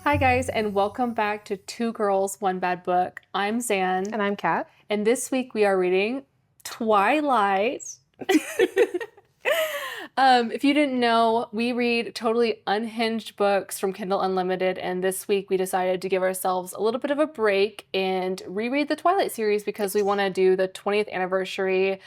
Hi guys, and welcome back to Two Girls, One Bad Book. I'm Zan. And I'm Kat. And this week we are reading Twilight. If you didn't know, we read totally unhinged books from Kindle Unlimited, and this week we decided to give ourselves a little bit of a break and reread the Twilight series because we want to do the 20th anniversary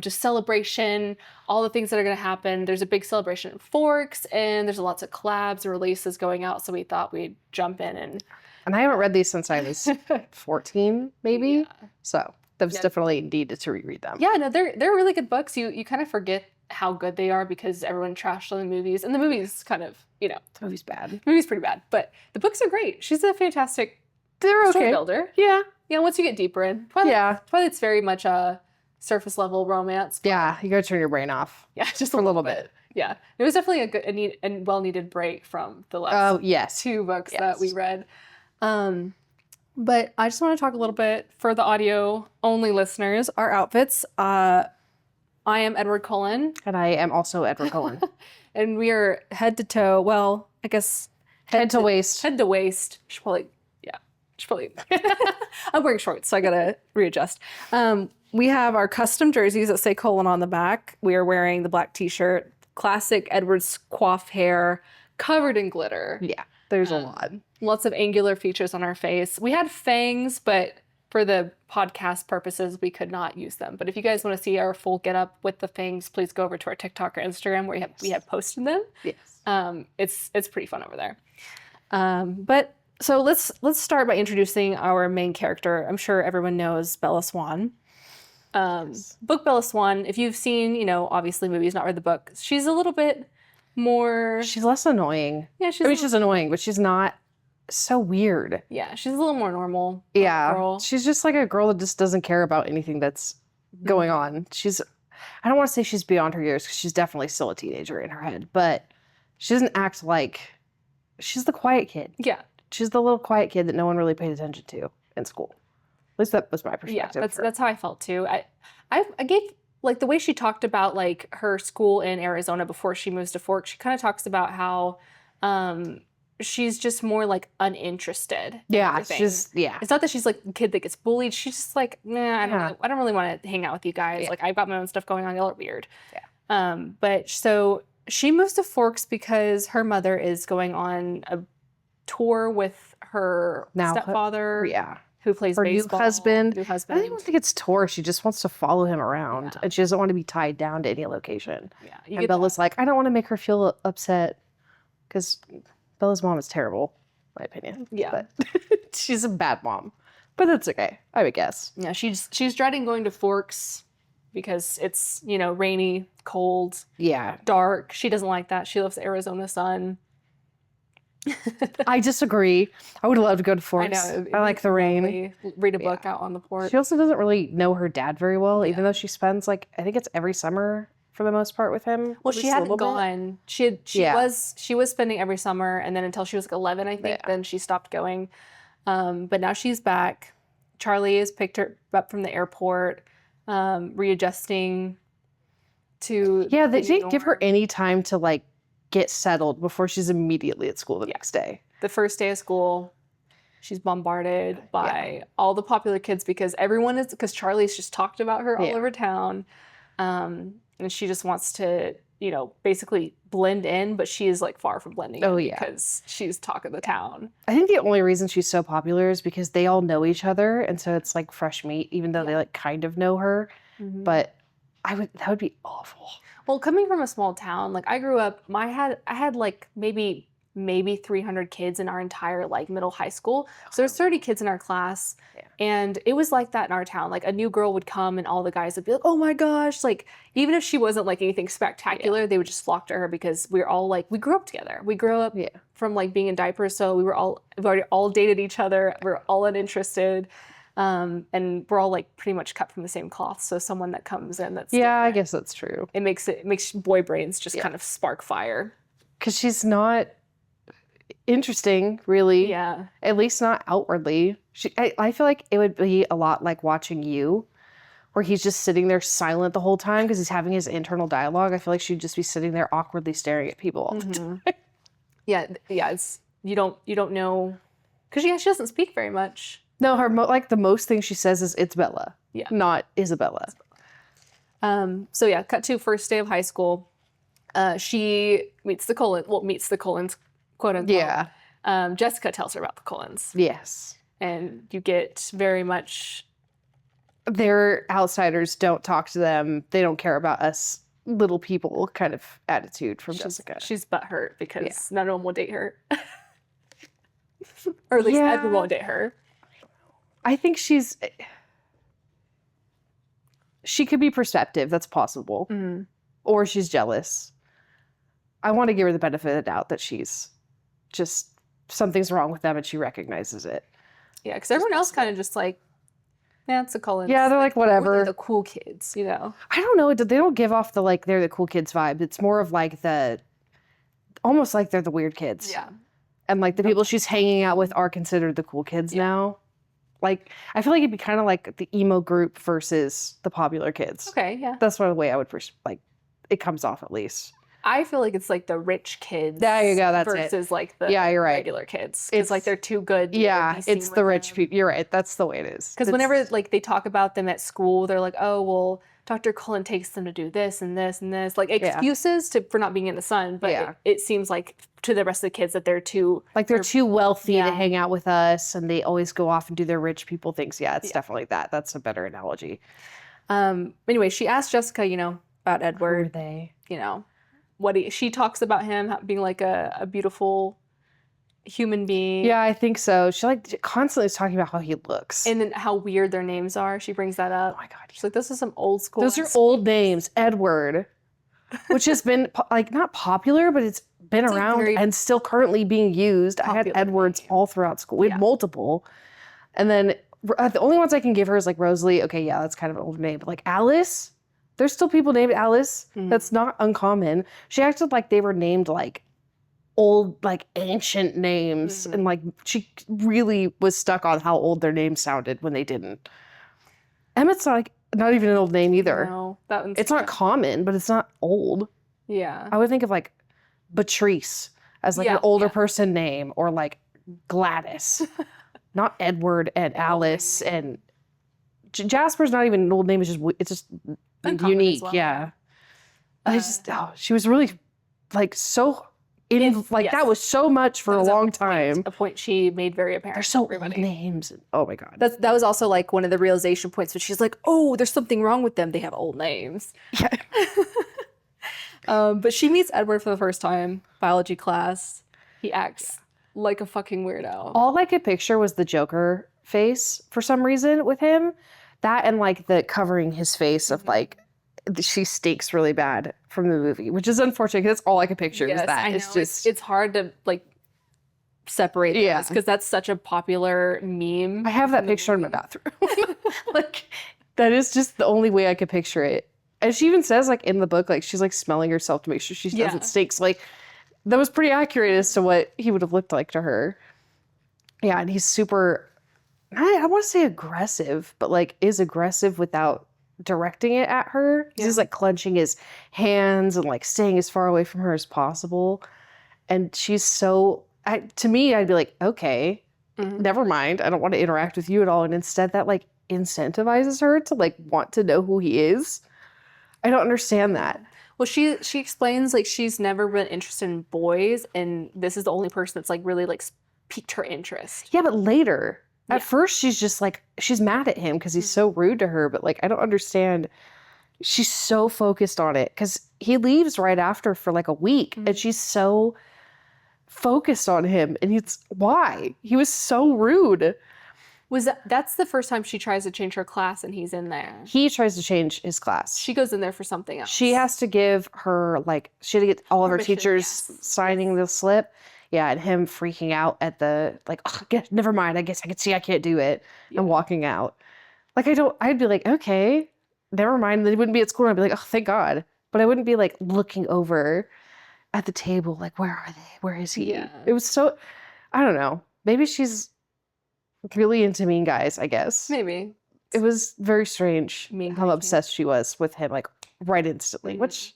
just celebration, all the things that are going to happen. There's a big celebration in Forks, and there's lots of collabs and releases going out, so we thought we'd jump in and I haven't read these since I was 14, maybe. Yeah. So that's definitely needed to reread them. Yeah, no, they're really good books. You kind of forget how good they are because everyone trashed on the movies, and the movies kind of, the movie's bad. The movie's pretty bad, but the books are great. She's a fantastic story builder. Yeah. Yeah, once you get deeper in. Twilight's very much a surface level romance. Yeah, you gotta turn your brain off. Yeah, just for a little bit. Yeah, it was definitely a well needed break from the last two books that we read. But I just want to talk a little bit for the audio only listeners. Our outfits. I am Edward Cullen, and I am also Edward Cullen, and we are head to toe. Well, I guess head to waist. Head to waist. Should probably. I'm wearing shorts, so I gotta readjust. We have our custom jerseys that say Cullen on the back. We are wearing the black t-shirt, classic Edward's coif hair, covered in glitter. Yeah, there's a lot. Lots of angular features on our face. We had fangs, but for the podcast purposes, we could not use them. But if you guys want to see our full getup with the fangs, please go over to our TikTok or Instagram where we have posted them. Yes. It's pretty fun over there. But so let's start by introducing our main character. I'm sure everyone knows Bella Swan. Book Bella Swan. If you've seen, obviously movies, not read the book, she's a little bit more. She's less annoying. Yeah, she's annoying, but she's not so weird. Yeah, she's a little more normal. Yeah, girl. She's just like a girl that just doesn't care about anything that's going on. I don't want to say she's beyond her years because she's definitely still a teenager in her head, but she doesn't act like she's the quiet kid. Yeah. She's the little quiet kid that no one really paid attention to in school. At least that was my perspective. Yeah, that's how I felt too. I gave, like, the way she talked about, like, her school in Arizona before she moves to Forks, she kind of talks about how she's just more, like, uninterested. Yeah, it's not that she's, like, a kid that gets bullied. She's just like, I don't really want to hang out with you guys. Yeah. Like, I've got my own stuff going on. Y'all are weird. Yeah. But so she moves to Forks because her mother is going on a tour with her stepfather. Who plays baseball. New husband. New husband. I don't think it's tour. She just wants to follow him around. Yeah. And she doesn't want to be tied down to any location. Yeah. And Bella's like, I don't want to make her feel upset because Bella's mom is terrible, in my opinion. Yeah. But she's a bad mom. But that's okay, I would guess. Yeah, she's dreading going to Forks because it's, rainy, cold, dark. She doesn't like that. She loves the Arizona sun. I disagree. I would love to go to Forks. I know. I like the rain. Read a book out on the porch. She also doesn't really know her dad very well, even though she spends, I think it's every summer for the most part with him. Well, she hadn't gone. She was spending every summer, and then until she was 11, I think, then she stopped going. But now she's back. Charlie has picked her up from the airport, readjusting to. Yeah, they didn't give her any time to get settled before she's immediately at school the next day. The first day of school, she's bombarded by all the popular kids because Charlie's just talked about her all over town. And she just wants to, basically blend in, but she is far from blending in because she's talk of the town. I think the only reason she's so popular is because they all know each other. And so it's like fresh meat, even though they kind of know her. Mm-hmm. But that would be awful. Well, coming from a small town, I grew up, I had maybe 300 kids in our entire middle high school. So there's 30 kids in our class. Yeah. And it was like that in our town. A new girl would come and all the guys would be like, oh my gosh. Even if she wasn't anything spectacular, they would just flock to her because we're all we grew up together. We grew up from being in diapers. So we've already all dated each other. We're all uninterested. And we're all pretty much cut from the same cloth. So someone that comes in that's different, I guess that's true. It makes boy brains just kind of spark fire. Because she's not interesting, really. Yeah. At least not outwardly. I feel like it would be a lot like watching You, where he's just sitting there silent the whole time because he's having his internal dialogue. I feel like she'd just be sitting there awkwardly staring at people all the time. Yeah, it's you don't know, because she doesn't speak very much. No, her like the most thing she says is it's Bella. Yeah. Not Isabella. So yeah, cut to first day of high school. She meets the Cullens, quote unquote. Yeah. Jessica tells her about the Cullens. Yes. And you get very much... They're outsiders, don't talk to them. They don't care about us little people kind of attitude from Jessica. She's butthurt because none of them will date her. Or at least Edward won't date her. I think she could be perceptive. That's possible. Mm-hmm. Or she's jealous. I want to give her the benefit of the doubt that she's just, something's wrong with them and she recognizes it. Yeah, because everyone else kind of just like, yeah, it's the Cullens. Yeah, they're like, whatever. They're the cool kids, you know? I don't know. They don't give off the, like, they're the cool kids vibe. It's more of like almost like they're the weird kids. Yeah. And like the people she's hanging out with are considered the cool kids now. Like, I feel like it'd be kind of like the emo group versus the popular kids. Okay, yeah. That's one of the way I would, like, it comes off at least. I feel like it's like the rich kids. There you go, that's versus like the you're right. regular kids. It's like they're too good. Yeah, it's the rich people. You're right. That's the way it is. Because whenever like they talk about them at school, they're like, oh, well, Dr. Cullen takes them to do this and this and this. Like excuses for not being in the sun. But it seems like to the rest of the kids that they're too... Like they're too wealthy to hang out with us and they always go off and do their rich people things. Yeah, it's definitely that. That's a better analogy. Anyway, she asked Jessica, about Edward. Who are they? She talks about him being like a beautiful human being. Yeah, I think so. She like constantly is talking about how he looks. And then how weird their names are. She brings that up. Oh my God. She's like, this is some old school. Those are old names. Edward, which has been like not popular, but it's been around and still currently being used. I had Edwards all throughout school. We had multiple. And then the only ones I can give her is like Rosalie. Okay, yeah, that's kind of an old name. But like Alice, there's still people named Alice. Mm-hmm. That's not uncommon. She acted like they were named like old, like ancient names. Mm-hmm. And like she really was stuck on how old their names sounded when they didn't. Emmett's not even an old name either. No, that one's it's not common, but it's not old. Yeah. I would think of like Patrice as like an older person name or like Gladys. Not Edward and Alice and Jasper's not even an old name. It's just unique. Well. Yeah. She was really like so that was so much for a long time. A point she made very apparent. They're so old names. Oh my God. That was also like one of the realization points, but she's like, oh, there's something wrong with them. They have old names. Yeah. But she meets Edward for the first time, biology class. He acts like a fucking weirdo. All I could picture was the Joker face for some reason with him. That and like the covering his face of like, she stinks really bad from the movie, which is unfortunate because that's all I could picture is that. I know. It's hard to like separate those because that's such a popular meme. I have that picture in my bathroom. Like that is just the only way I could picture it. And she even says like in the book, like she's like smelling herself to make sure she doesn't stink. So like that was pretty accurate as to what he would have looked like to her. Yeah, and he's super, I want to say aggressive, but like is aggressive without directing it at her. He's like clenching his hands and like staying as far away from her as possible. And she's so, to me, I'd be like, okay, never mind. I don't want to interact with you at all. And instead that like incentivizes her to like want to know who he is. I don't understand that. Well, she explains like she's never been interested in boys, and this is the only person that's like really like piqued her interest. Yeah, but later. At first, she's just like, she's mad at him because he's so rude to her. But like, I don't understand. She's so focused on it because he leaves right after for like a week. And she's so focused on him. And why? He was so rude. That's the first time she tries to change her class and he's in there. He tries to change his class. She goes in there for something else. She has to give her, like, she had to get all of her teachers signing the slip. Yeah, and him freaking out at the, like, oh, never mind, I guess I can see I can't do it, and walking out. Like, I'd be like, okay, never mind. Then he wouldn't be at school, and I'd be like, oh, thank God. But I wouldn't be, like, looking over at the table, like, where are they? Where is he? Yeah. It was so, I don't know. Maybe she's really into mean guys, I guess. Maybe. It was very strange how obsessed she was with him, like, right instantly, which...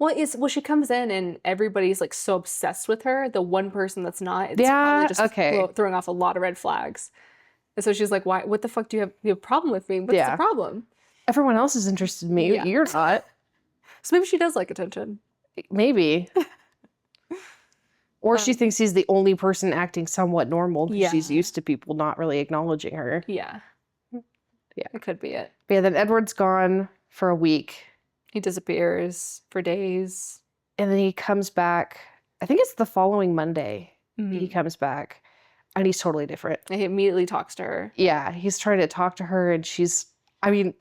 Well, she comes in and everybody's like so obsessed with her. The one person that's not, it's Yeah, probably just okay. throwing off a lot of red flags. And so she's like, "Why? What the fuck do you have? You have a problem with me? What's the Yeah. problem?" Everyone else is interested in me. Yeah. You're not. So maybe she does like attention. Maybe. Or she Um, thinks he's the only person acting somewhat normal because Yeah. she's used to people not really acknowledging her. Yeah. Yeah. It could be it. But yeah, then Edward's gone for a week. He disappears for days. And then he comes back. I think it's the following Monday. He comes back. And he's totally different. And he immediately talks to her. Yeah, he's trying to talk to her and she's, I mean,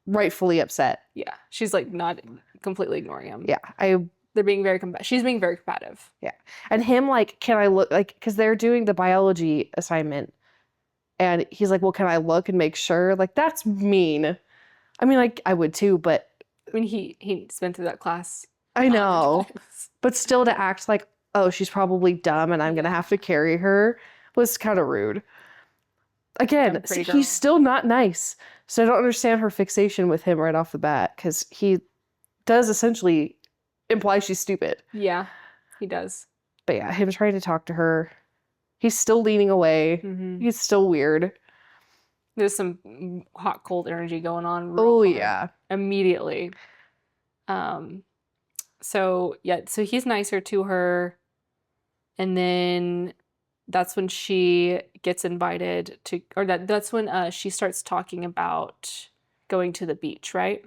rightfully upset. Yeah. She's like not completely ignoring him. Yeah, They're being very she's being very combative. yeah. And him like, can I look, like, because they're doing the biology assignment. And he's like, well, can I look and make sure? Like, that's mean. I mean, like, I would too, but. I mean, he's been through that class. I know. But still to act like, oh, she's probably dumb and I'm going to have to carry her was kind of rude. Again, he's still not nice. So I don't understand her fixation with him right off the bat because he does essentially imply she's stupid. Yeah, he does. But yeah, him trying to talk to her, he's still leaning away. He's still weird. There's some hot, cold energy going on. Oh, yeah. Immediately. So he's nicer to her. And then that's when she gets invited to, or that's when she starts talking about going to the beach, right?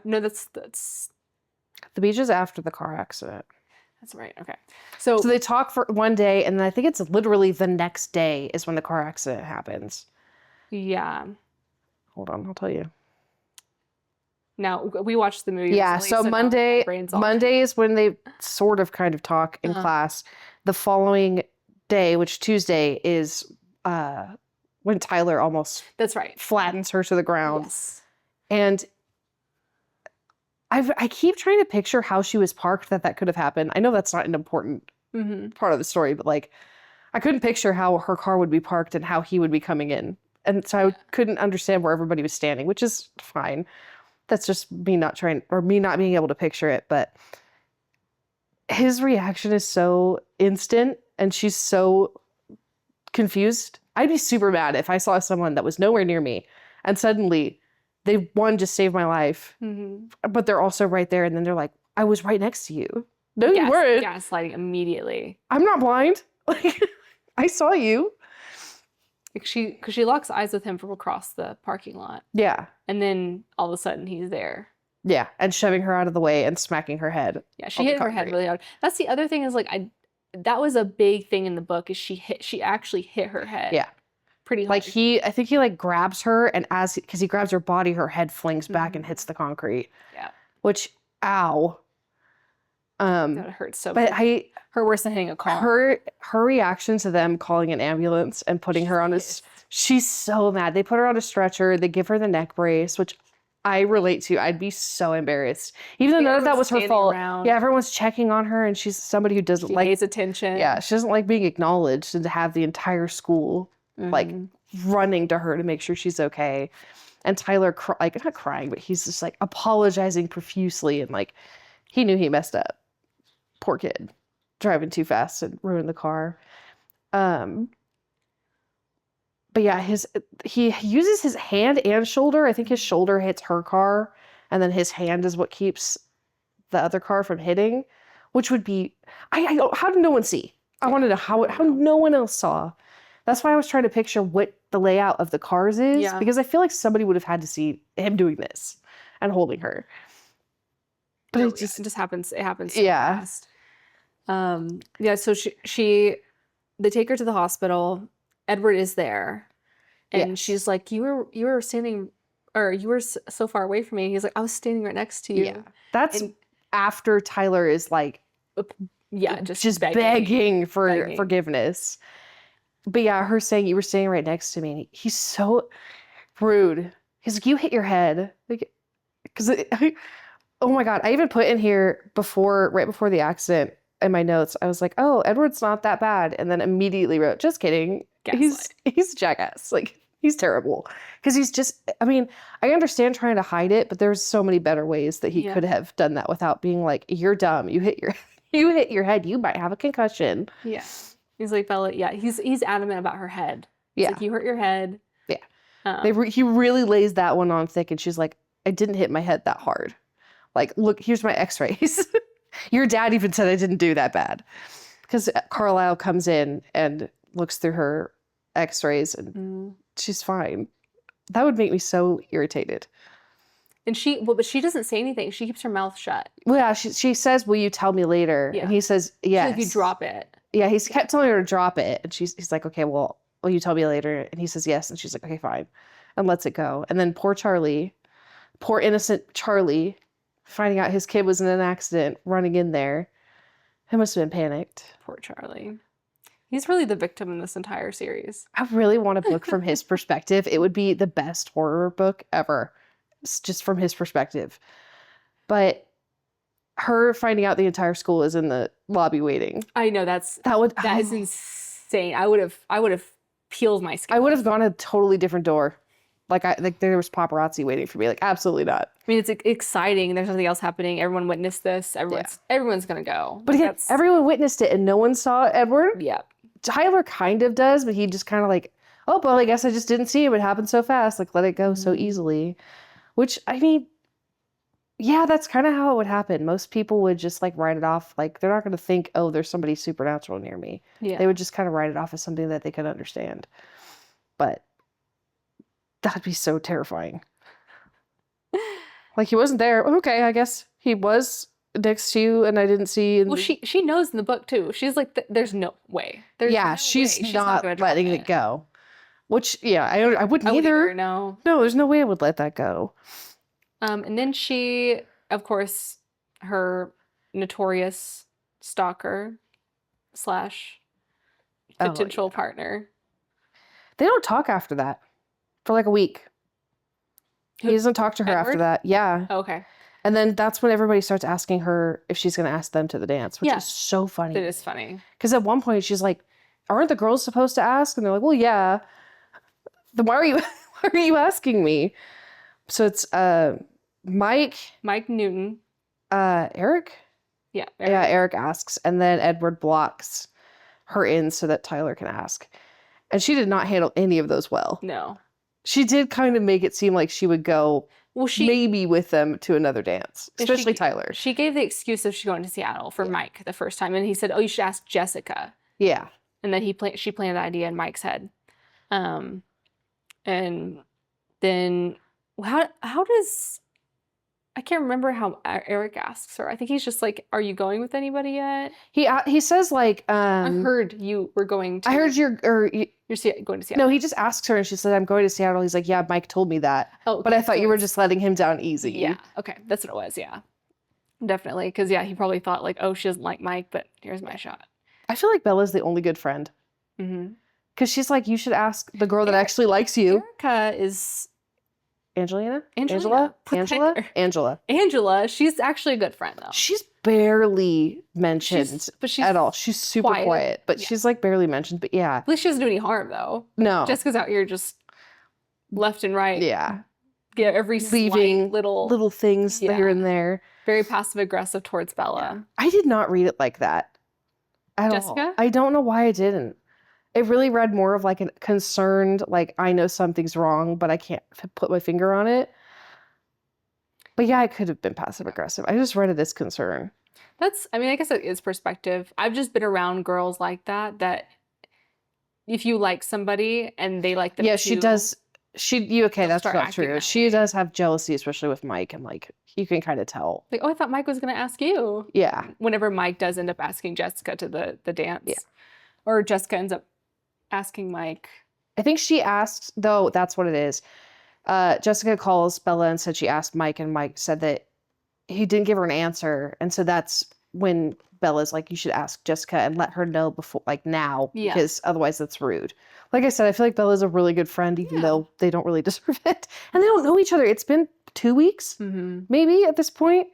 No, that's the beach is after the car accident. That's right. Okay. So they talk for one day, and then I think it's literally the next day is when the car accident happens. Yeah. Hold on, I'll tell you. Now, we watched the movie. Yeah, recently, so Monday is when they sort of kind of talk in class. The following day, which Tuesday, is when Tyler almost that's right flattens her to the ground. Yes. And I keep trying to picture how she was parked that could have happened. I know that's not an important part of the story, but like I couldn't picture how her car would be parked and how he would be coming in. And so I couldn't understand where everybody was standing, which is fine. That's just me not being able to picture it. But his reaction is so instant and she's so confused. I'd be super mad if I saw someone that was nowhere near me and suddenly they, one, just saved my life, but they're also right there. And then they're like, I was right next to you. No, you weren't. Gaslighting immediately. I'm not blind. Like, I saw you. Because she locks eyes with him from across the parking lot. Yeah. And then all of a sudden he's there. Yeah. And shoving her out of the way and smacking her head. Yeah, she hit her head really hard. That's the other thing is like, that was a big thing in the book is she actually hit her head. Yeah. Pretty hard. Like I think he like grabs her and because he grabs her body, her head flings back and hits the concrete. Yeah. Which, ow. That hurts so but bad. Her worse than hitting a car. Her reaction to them calling an ambulance and putting her on she's so mad. They put her on a stretcher. They give her the neck brace, which I relate to. I'd be so embarrassed. Even though none of that was her fault. Yeah, everyone's checking on her and she's somebody who doesn't like pays attention. Yeah, she doesn't like being acknowledged and to have the entire school like running to her to make sure she's okay. And Tyler not crying, but he's just like apologizing profusely and like he knew he messed up. Poor kid. Driving too fast and ruined the car. But yeah, he uses his hand and shoulder. I think his shoulder hits her car, and then his hand is what keeps the other car from hitting, which would be how did no one see? I wanted to know how no one else saw. That's why I was trying to picture what the layout of the cars is, because I feel like somebody would have had to see him doing this and holding her. But it just happens. It happens so fast. So they take her to the hospital. Edward is there, and she's like, "You were standing, or you were so far away from me." And he's like, "I was standing right next to you." Yeah, that's after Tyler is like, just begging for forgiveness. But yeah, her saying you were standing right next to me. And he's so rude. He's like, "You hit your head," like, because oh my god, I even put in here right before the accident in my notes. I was like, "Oh, Edward's not that bad," and then immediately wrote, "Just kidding." He's a jackass. Like He's terrible. Because he's just, I mean, I understand trying to hide it, but there's so many better ways that he could have done that without being like, you're dumb. You hit your head. You might have a concussion. Yeah. He's like, Bella, he's adamant about her head. He's like, you hurt your head. Yeah. He really lays that one on thick, and she's like, I didn't hit my head that hard. Like, look, here's my x-rays. Your dad even said I didn't do that bad. Because Carlisle comes in and looks through her x-rays, and she's fine. That would make me so irritated. And but she doesn't say anything. She keeps her mouth shut. Well, yeah, she says, will you tell me later? Yeah. And he says, yes. Like, you drop it. Yeah, he's kept telling her to drop it. And he's like, okay, well, will you tell me later? And he says, yes. And she's like, okay, fine. And lets it go. And then poor innocent Charlie, finding out his kid was in an accident, running in there. He must have been panicked. Poor Charlie. He's really the victim in this entire series. I really want a book from his perspective. It would be the best horror book ever. It's just from his perspective. But her finding out the entire school is in the lobby waiting. I know that is insane. I would have peeled my skin. I would have gone a totally different door. Like there was paparazzi waiting for me. Like, absolutely not. I mean, it's exciting. There's something else happening. Everyone witnessed this. Everyone's gonna go. But again, everyone witnessed it and no one saw Edward. Yeah. Tyler kind of does, but he just kind of like, oh, well, I guess I just didn't see him. It happened so fast. Like, let it go so easily. Which, I mean, yeah, that's kind of how it would happen. Most people would just like write it off. Like, they're not going to think, oh, there's somebody supernatural near me. Yeah. They would just kind of write it off as something that they could understand. But that'd be so terrifying. Like, he wasn't there. Okay, I guess he was next to you and I didn't see. Well, she knows in the book too. She's like, there's no way. She's not letting it go. Which, yeah, I wouldn't either. No, there's no way I would let that go. And then she, of course, her notorious stalker / potential partner. They don't talk after that for like a week. He doesn't talk to her after that. Yeah. Okay. And then that's when everybody starts asking her if she's going to ask them to the dance, which is so funny. It is funny. Because at one point she's like, aren't the girls supposed to ask? And they're like, well, yeah. Then why are you asking me? So it's Mike Newton. Eric? Yeah. Eric asks. And then Edward blocks her in so that Tyler can ask. And she did not handle any of those well. No. She did kind of make it seem like she would go maybe with them to another dance, especially Tyler. She gave the excuse of she's going to Seattle for Mike the first time. And he said, oh, you should ask Jessica. Yeah. And then she planted the idea in Mike's head. And then how does... I can't remember how Eric asks her. I think he's just like, are you going with anybody yet? He says like... I heard you were going to... I heard you're going to Seattle. No, he just asks her and she said, I'm going to Seattle. He's like, yeah, Mike told me that. Oh, okay. But I thought you were just letting him down easy. Yeah, okay. That's what it was, yeah. Definitely. Because, he probably thought like, oh, she doesn't like Mike, but here's my shot. I feel like Bella's the only good friend. Mm-hmm. Because she's like, you should ask the girl that actually likes you. Erica is... Angela? Angela, she's actually a good friend though. She's barely mentioned at all. She's super quiet, but she's like barely mentioned. But yeah. At least she doesn't do any harm though. No. Jessica's out here just left and right. Yeah. Get every leaving little things here and there. Very passive aggressive towards Bella. Yeah. I did not read it like that at Jessica? all. I don't know why I didn't. It really read more of like a concerned, like, I know something's wrong, but I can't put my finger on it. But yeah, it could have been passive aggressive. I just read it as concern. I guess it is perspective. I've just been around girls like that if you like somebody and they like them too. Yeah, she does. That's not true. She does have jealousy, especially with Mike, and like, you can kind of tell. Like, oh, I thought Mike was going to ask you. Yeah. Whenever Mike does end up asking Jessica to the dance. Yeah. Or Jessica ends up asking Mike. I think she asked, though, that's what it is. Jessica calls Bella and said she asked Mike, and Mike said that he didn't give her an answer. And so that's when Bella's like, you should ask Jessica and let her know before, like now, because otherwise that's rude. Like I said, I feel like Bella's a really good friend, even though they don't really deserve it. And they don't know each other. It's been 2 weeks, maybe at this point.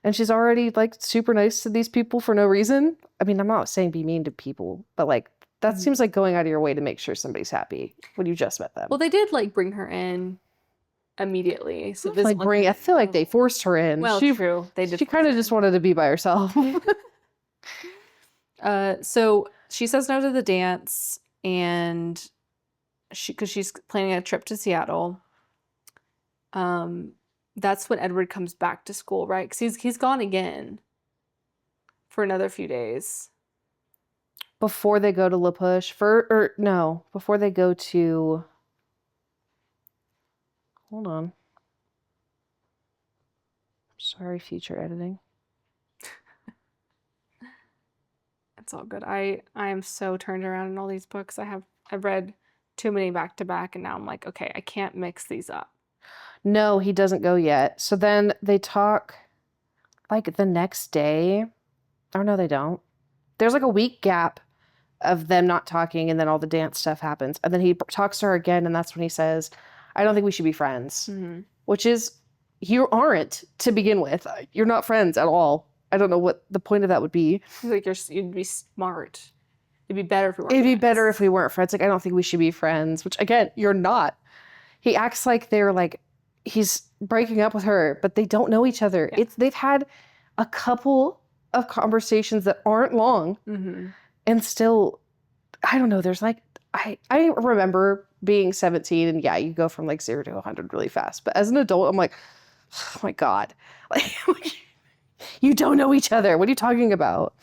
And she's already like super nice to these people for no reason. I mean, I'm not saying be mean to people, but like, That seems like going out of your way to make sure somebody's happy when you just met them. Well, they did like bring her in immediately. So this I feel like they forced her in. Well, true. They did. She kind of just wanted to be by herself. So she says no to the dance, and because she's planning a trip to Seattle. That's when Edward comes back to school, right? Because he's gone again for another few days. Before they go to La Push, before they go to. Hold on. Sorry, future editing. It's all good. I am so turned around in all these books. I've read too many back to back, and now I'm like, okay, I can't mix these up. No, he doesn't go yet. So then they talk like the next day. Or no, they don't. There's like a week gap of them not talking, and then all the dance stuff happens. And then he talks to her again, and that's when he says, I don't think we should be friends. Mm-hmm. Which is, you aren't to begin with. You're not friends at all. I don't know what the point of that would be. Like you'd be smart. It'd be better if we weren't It'd friends. be better if we weren't friends. Like, I don't think we should be friends. Which, again, you're not. He acts like they're like, he's breaking up with her, but they don't know each other. Yeah. They've had a couple of conversations that aren't long. Mm-hmm. And still, I don't know, there's like, I remember being 17, and yeah, you go from like 0 to 100 really fast. But as an adult, I'm like, oh my God. Like, you don't know each other. What are you talking about?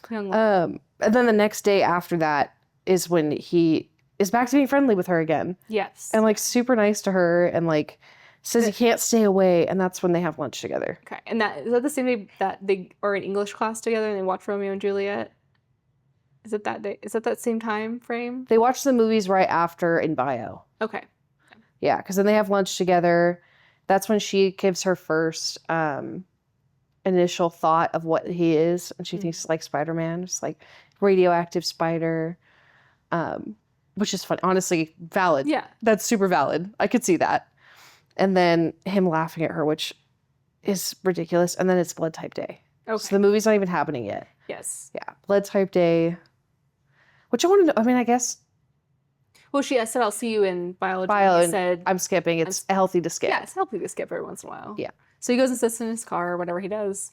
And then the next day after that is when he is back to being friendly with her again. Yes. And like super nice to her, and like says he can't stay away, and that's when they have lunch together. Okay. And is that the same day that they are in English class together and they watch Romeo and Juliet? Is it that day? Is that that same time frame? They watch the movies right after in bio. Okay. Yeah, because then they have lunch together. That's when she gives her first initial thought of what he is, and she thinks it's like Spider-Man, just like radioactive spider, which is fun. Honestly, valid. Yeah. That's super valid. I could see that. And then him laughing at her, which is ridiculous. And then it's blood type day. Okay. So the movie's not even happening yet. Yes. Yeah. Blood type day. Which I want to know. I mean, I guess. Well, she said, I'll see you in biology. Bio, said, I'm skipping. It's healthy to skip. Yeah, it's healthy to skip every once in a while. Yeah. So he goes and sits in his car or whatever he does.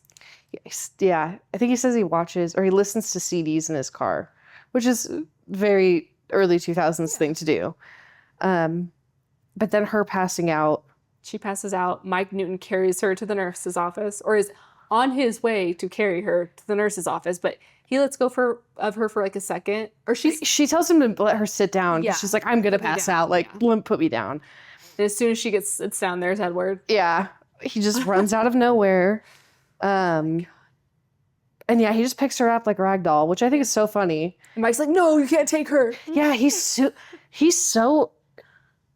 Yeah. I think he says he watches or he listens to CDs in his car, which is very early 2000s thing to do. But then her passing out. She passes out. Mike Newton carries her to the nurse's office, or is on his way to carry her to the nurse's office, but he lets go of her for like a second. Or she tells him to let her sit down. Yeah. She's like, I'm going to pass out. Like, put me down. And as soon as she sits down, there's Edward. Yeah. He just runs out of nowhere. And yeah, he just picks her up like a rag doll, which I think is so funny. And Mike's like, no, you can't take her. Yeah, he's so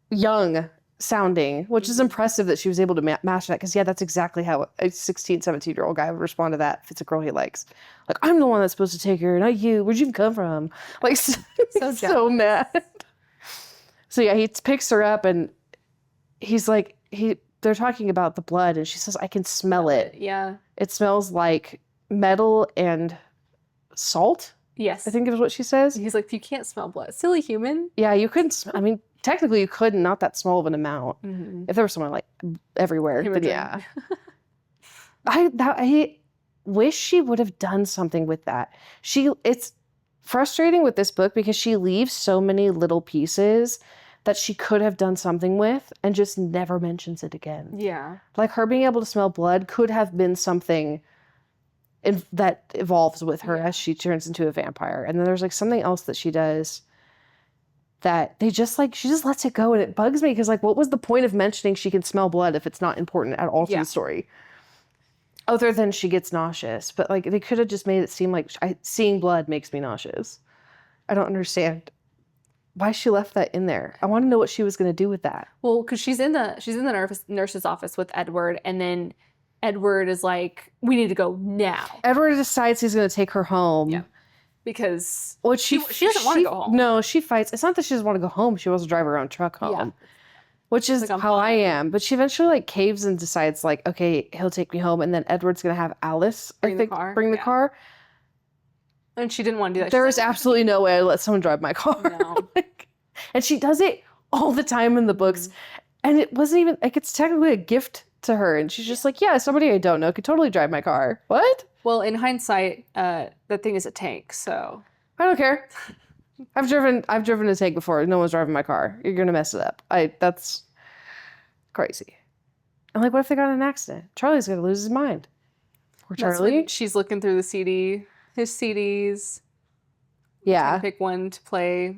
young sounding, which is impressive that she was able to master that. Because yeah, that's exactly how a 16, 17-year-old guy would respond to that if it's a girl he likes. Like, I'm the one that's supposed to take her, not you. Where'd you come from? Like, so mad. So yeah, he picks her up, and he's like, they're talking about the blood, and she says, I can smell it. Yeah. It smells like metal and salt. Yes. I think is what she says. He's like, you can't smell blood. Silly human. Yeah, you couldn't. I mean, technically you could, not that small of an amount. Mm-hmm. If there was someone like everywhere, then yeah. I wish she would have done something with that. It's frustrating with this book because she leaves so many little pieces that she could have done something with and just never mentions it again. Yeah. Like her being able to smell blood could have been something that evolves with her as she turns into a vampire. And then there's like something else that she does that she just lets it go, and it bugs me because like, what was the point of mentioning she can smell blood if it's not important at all to the story? Other than she gets nauseous. But like, they could have just made it seem like seeing blood makes me nauseous. I don't understand why she left that in there. I want to know what she was going to do with that. Well, because she's in the nurse's office with Edward, and then Edward is like, we need to go now. Edward decides he's going to take her home. Yeah. Because she doesn't want to go home. No, she fights. It's not that she doesn't want to go home. She wants to drive her own truck home. Yeah. Which is like, how I am. But she eventually like caves and decides like, okay, he'll take me home. And then Edward's going to have Alice, bring the car. And she didn't want to do that. There She's is absolutely no way I let someone drive my car. No. And she does it all the time in the books. And it wasn't even, like, it's technically a gift to her. And she's just like, yeah, somebody I don't know could totally drive my car. What? Well, in hindsight, that thing is a tank, so. I don't care. I've driven a tank before. No one's driving my car. You're going to mess it up. That's crazy. I'm like, what if they got in an accident? Charlie's going to lose his mind. Poor Charlie. She's looking through his CDs. Yeah. Trying to pick one to play.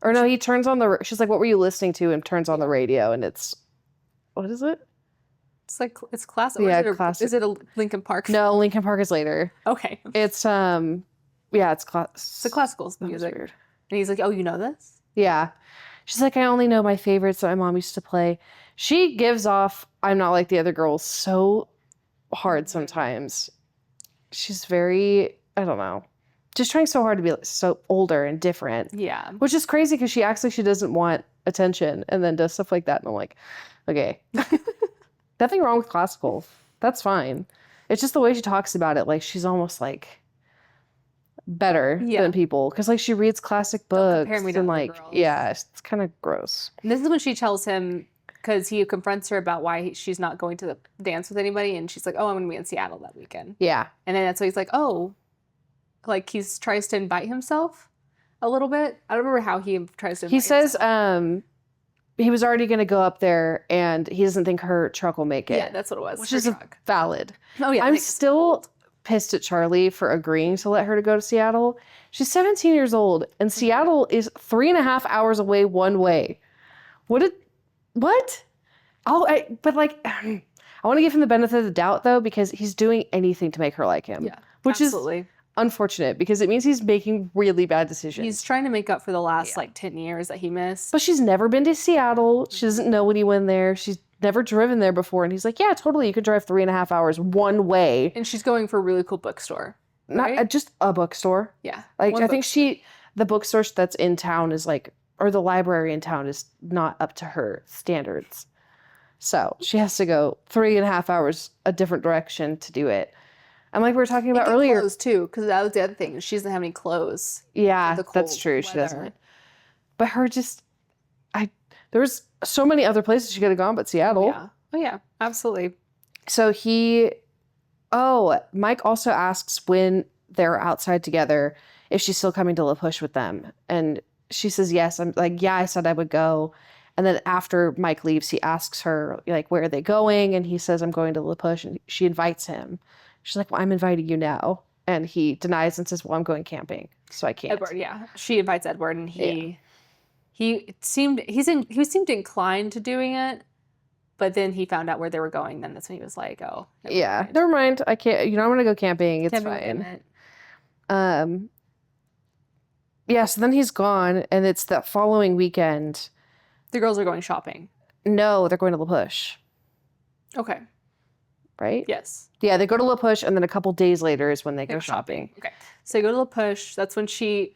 Or no, he turns on she's like, what were you listening to? And turns on the radio, and it's, what is it? It's like, it's classic. Yeah, classic. Is it a Linkin Park? No, Linkin Park is later. Okay. It's, yeah, it's the classical music. Weird. And he's like, oh, you know this? Yeah. She's like, I only know my favorites that my mom used to play. She gives off, I'm not like the other girls, so hard sometimes. She's very, I don't know, just trying so hard to be so older and different. Yeah. Which is crazy because she acts like she doesn't want attention and then does stuff like that. And I'm like, okay. Nothing wrong with classical. That's fine. It's just the way she talks about it. Like, she's almost like better than people. Because, like, she reads classic books. Compare me to and, like, girls. yeah, it's kind of gross. And this is when she tells him, because he confronts her about why she's not going to the dance with anybody. And she's like, oh, I'm going to be in Seattle that weekend. Yeah. And then that's why he's like, oh, like tries to invite himself a little bit. I don't remember how he tries to invite himself. He was already going to go up there and he doesn't think her truck will make it. Yeah, that's what it was. Which is valid. Oh, yeah. I'm still pissed at Charlie for agreeing to let her to go to Seattle. She's 17 years old and Seattle is 3.5 hours away one way. What? But like, I want to give him the benefit of the doubt though, because he's doing anything to make her like him. Yeah, which absolutely. Is unfortunate because it means he's making really bad decisions. He's trying to make up for the last like 10 years that he missed. But she's never been to Seattle. She doesn't know anyone there. She's never driven there before. And he's like, yeah, totally. You could drive 3.5 hours one way. And she's going for a really cool bookstore. Right? Not just a bookstore. Yeah. Like, I think the bookstore that's in town is like, or the library in town is not up to her standards. So she has to go 3.5 hours a different direction to do it. And like we were talking about earlier. Clothes too, because that was the other thing. She doesn't have any clothes. Yeah, that's true. She doesn't. But her there was so many other places she could have gone but Seattle. Yeah. Oh yeah, absolutely. So Mike also asks when they're outside together if she's still coming to La Push with them. And she says yes. I'm like, yeah, I said I would go. And then after Mike leaves, he asks her, like, where are they going? And he says, I'm going to La Push. And she invites him. She's like, well, I'm inviting you now. And he denies and says, well, I'm going camping, so I can't. Edward, yeah. She invites Edward, and he seemed inclined to doing it, but then he found out where they were going. Then that's when he was like, oh. Never mind. I can't, I'm going to go camping. It's fine. Yeah, so then he's gone, and it's that following weekend. The girls are going shopping. No, they're going to La Push. Okay. Right? Yes. Yeah, they go to La Push, and then a couple days later is when they go shopping. Okay. So they go to La Push. That's when she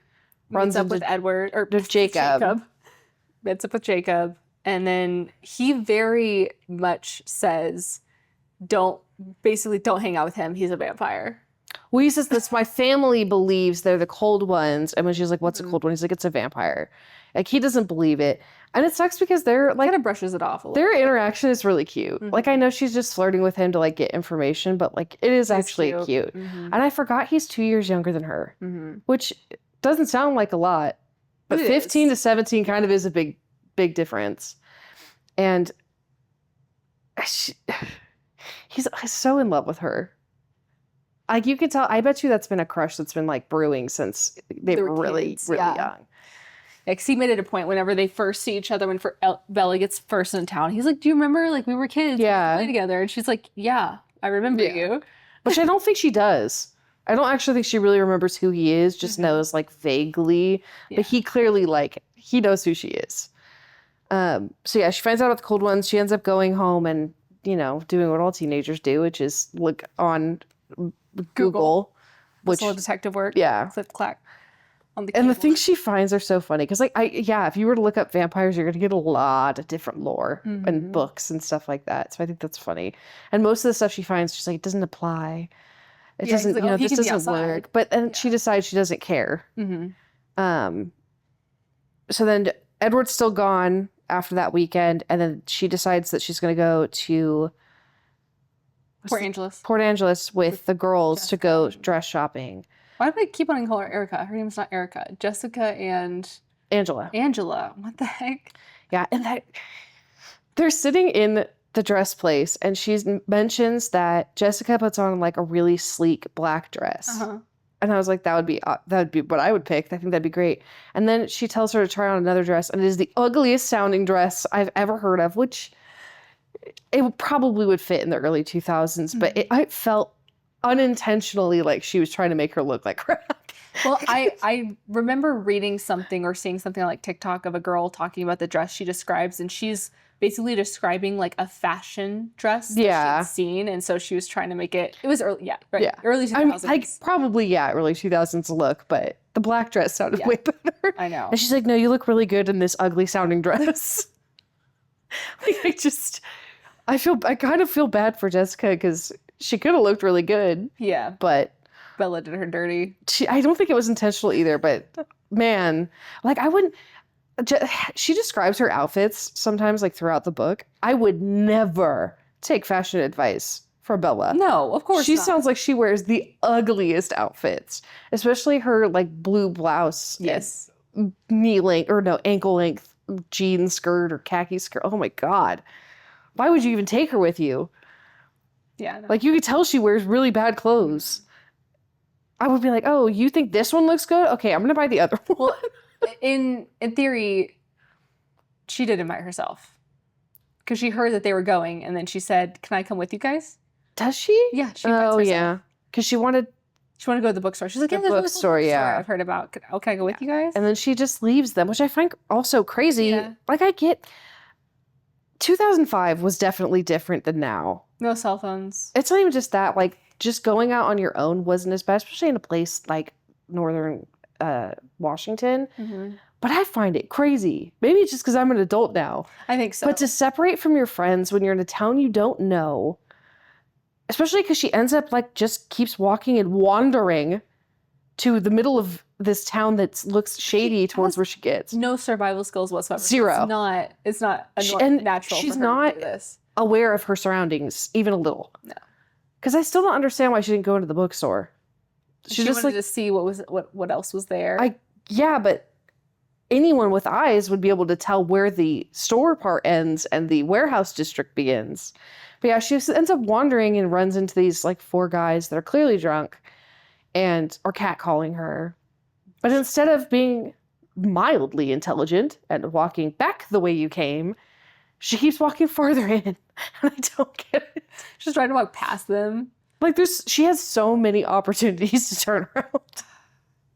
runs up with Edward, or Jacob. Meets up with Jacob. And then he very much says, don't hang out with him. He's a vampire. Well, he says this, my family believes they're the cold ones. And when she's like, what's a cold one? He's like, it's a vampire. Like, he doesn't believe it. And it sucks because they're like, kind of brushes it off a little. Their interaction is really cute. Mm-hmm. Like, I know she's just flirting with him to like get information, but like it is actually cute. Mm-hmm. And I forgot he's 2 years younger than her, which doesn't sound like a lot, but 15 to 17 kind of is a big difference. And he's so in love with her. Like, you can tell, I bet you that's been a crush that's been like brewing since they were really young. Like, he made it a point whenever they first see each other, when Bella gets first in town, he's like, do you remember? Like, we were kids. Yeah. We played together. And she's like, yeah, I remember you. Which I don't think she does. I don't actually think she really remembers who he is, just knows like vaguely. Yeah. But he clearly, like, he knows who she is. So yeah, she finds out about the cold ones. She ends up going home and, doing what all teenagers do, which is look on Google. Which all detective work. Yeah. Click, clack. And the things she finds are so funny because, like, if you were to look up vampires, you're going to get a lot of different lore and books and stuff like that. So I think that's funny. And most of the stuff she finds, she's like, it doesn't apply. It Yeah, he's doesn't, like, you "Oh, know, he this can be doesn't outside." work. But then Yeah. she decides she doesn't care. Mm-hmm. So then Edward's still gone after that weekend, and then she decides that she's going to go to Port Angeles. with the girls to Jessica. go dress shopping. Why do I keep on calling her Erica? Her name's not Erica. Jessica and Angela. Angela. What the heck? Yeah, and that they're sitting in the dress place, and she mentions that Jessica puts on like a really sleek black dress. Uh-huh. And I was like, that would be what I would pick. I think that'd be great. And then she tells her to try on another dress, and it is the ugliest sounding dress I've ever heard of, which it probably would fit in the early 2000s, but I felt unintentionally like she was trying to make her look like crap. Well, I remember reading something or seeing something on like TikTok of a girl talking about the dress she describes, and she's basically describing like a fashion dress that she'd seen, and so she was trying to make it. It was early, early 2000s. I mean, like probably early 2000s look, but the black dress sounded way better. I know. And she's like, "No, you look really good in this ugly sounding dress." Like I kind of feel bad for Jessica because she could have looked really good. Yeah, but Bella did her dirty. I don't think it was intentional either, but man, like I wouldn't. She describes her outfits sometimes, like throughout the book. I would never take fashion advice from Bella. No, of course She not. sounds like she wears the ugliest outfits, especially her like blue blouse. Yes. Knee length or no ankle length jean skirt or khaki skirt. Oh my God. Why would you even take her with you? Yeah. No. Like you could tell she wears really bad clothes. I would be like, oh, you think this one looks good? Okay, I'm gonna buy the other one. Well, in theory, she did invite herself because she heard that they were going, and then she said, "Can I come with you guys?" Does she? Yeah, she invites herself. Yeah, because she wanted to go to the bookstore. She's like, "Yeah, the there's a bookstore, yeah. I've heard about. Can I go with you guys?" And then she just leaves them, which I find also crazy. Yeah. Like I get, 2005 was definitely different than now. No cell phones. It's not even just that. Like just going out on your own wasn't as bad, especially in a place like northern Washington. Mm-hmm. But I find it crazy. Maybe it's just because I'm an adult now. I think so. But to separate from your friends when you're in a town you don't know, especially because she ends up like just keeps walking and wandering to the middle of this town that looks shady towards where she gets. No survival skills whatsoever. Zero. It's not natural she's for her not to do this. Aware of her surroundings, even a little. No. Because I still don't understand why she didn't go into the bookstore. She just wanted to see what else was there. Yeah, but anyone with eyes would be able to tell where the store part ends and the warehouse district begins. But yeah, she ends up wandering and runs into these like 4 guys that are clearly drunk and are catcalling her. But instead of being mildly intelligent and walking back the way you came, she keeps walking farther in. And I don't get it. She's trying to walk past them. Like she has so many opportunities to turn around.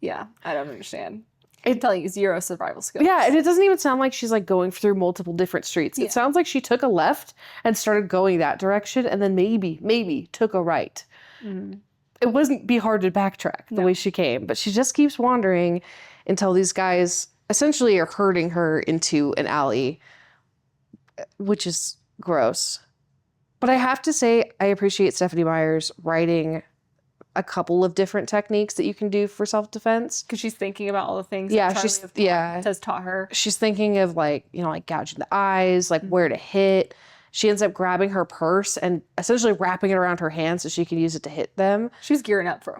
Yeah, I don't understand. I'm telling you, 0 survival skills. Yeah, and it doesn't even sound like she's like going through multiple different streets. Yeah. It sounds like she took a left and started going that direction and then maybe took a right. Mm-hmm. It wouldn't be hard to backtrack the way she came, but she just keeps wandering until these guys essentially are herding her into an alley, which is gross. But I have to say, I appreciate Stephenie Meyer's writing a couple of different techniques that you can do for self-defense. Because she's thinking about all the things Yeah, that Charlie has taught her. She's thinking of like gouging the eyes, like where to hit. She ends up grabbing her purse and essentially wrapping it around her hand so she can use it to hit them. She's gearing up for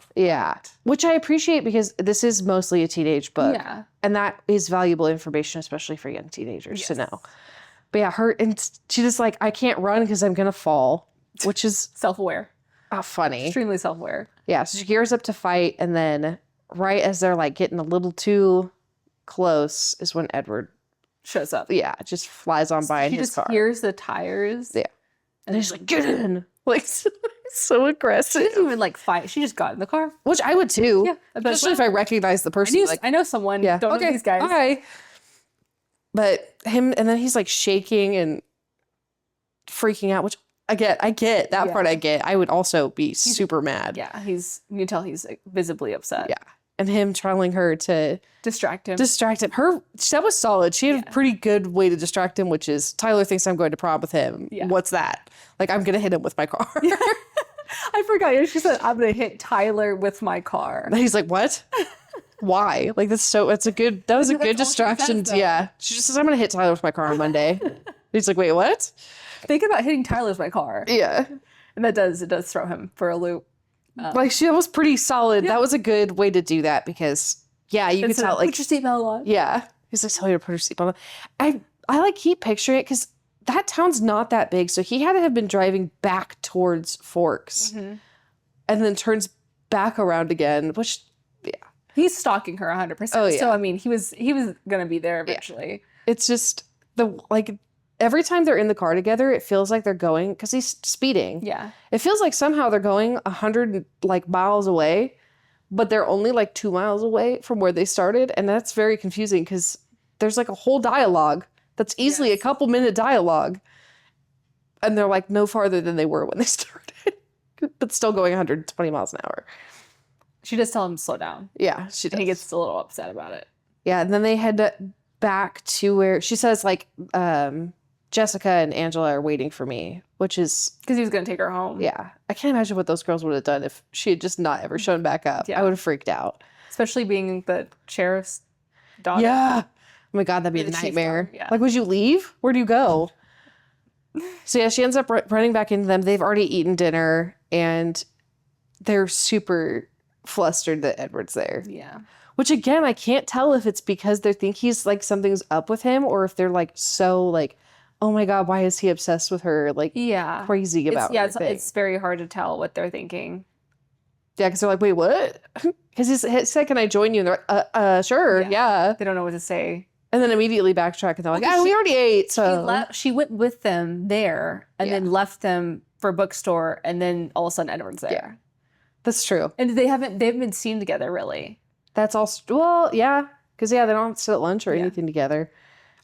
which I appreciate because this is mostly a teenage book. Yeah. And that is valuable information, especially for young teenagers to know. But yeah, she just like, I can't run because I'm going to fall, which is self-aware. Funny. Extremely self-aware. Yeah, so she gears up to fight, and then right as they're like getting a little too close is when Edward shows up. Yeah, just flies on by in his car. She just hears the tires. Yeah. And he's like, get in. Like, so aggressive. She didn't even like fight. She just got in the car. Which I would too. Yeah. Especially if I recognize the person. I know someone. Yeah. Don't know these guys. Okay. But and then he's like shaking and freaking out, which I get that part. I would also be super mad. Yeah, you can tell he's like, visibly upset. Yeah, and him telling her to distract him. That was solid. She had a pretty good way to distract him, which is Tyler thinks I'm going to prom with him. Yeah. What's that? Like I'm gonna hit him with my car. I forgot. Yeah, she said, I'm going to hit Tyler with my car. And he's like, what? Why? Like, that was a good That's all she distraction. says, though. Yeah. She just says, I'm going to hit Tyler with my car on Monday. He's like, wait, what? Thinking about hitting Tyler with my car. Yeah. And it does throw him for a loop. Like, she was pretty solid. Yeah. That was a good way to do that because, yeah, you could tell, like, put your seatbelt on. yeah. He's like, tell you to put her seatbelt on. I like keep picturing it because that town's not that big. So he had to have been driving back towards Forks and then turns back around again, which, yeah. He's stalking her 100%. Oh, yeah. So, I mean, he was going to be there eventually. Yeah. It's just every time they're in the car together, it feels like they're going, because he's speeding. Yeah. It feels like somehow they're going 100 miles away, but they're only 2 miles away from where they started. And that's very confusing because there's a whole dialogue that's easily a couple minute dialogue. And they're no farther than they were when they started, but still going 120 miles an hour. She does tell him to slow down. Yeah, she does. And he gets a little upset about it. Yeah, and then they head back to where she says Jessica and Angela are waiting for me, which is because he was going to take her home. Yeah, I can't imagine what those girls would have done if she had just not ever shown back up. Yeah. I would have freaked out, especially being the sheriff's daughter. Yeah, oh my god, that'd be a nightmare. Yeah. Would you leave? Where do you go? So yeah, she ends up running back into them. They've already eaten dinner and they're super flustered that Edward's there. Yeah. Which again, I can't tell if it's because they think he's something's up with him or if they're so oh my god, why is he obsessed with her? Yeah. Crazy about it's very hard to tell what they're thinking. Yeah, because they're like, wait, what? Because he said, can I join you? And they're like, sure, yeah. They don't know what to say. And then immediately backtrack and they're like, we already ate, so. She went with them there and then left them for a bookstore and then all of a sudden Edward's there. Yeah, that's true. And they haven't been seen together really. That's also, well, yeah. Because, they don't sit at lunch or anything together.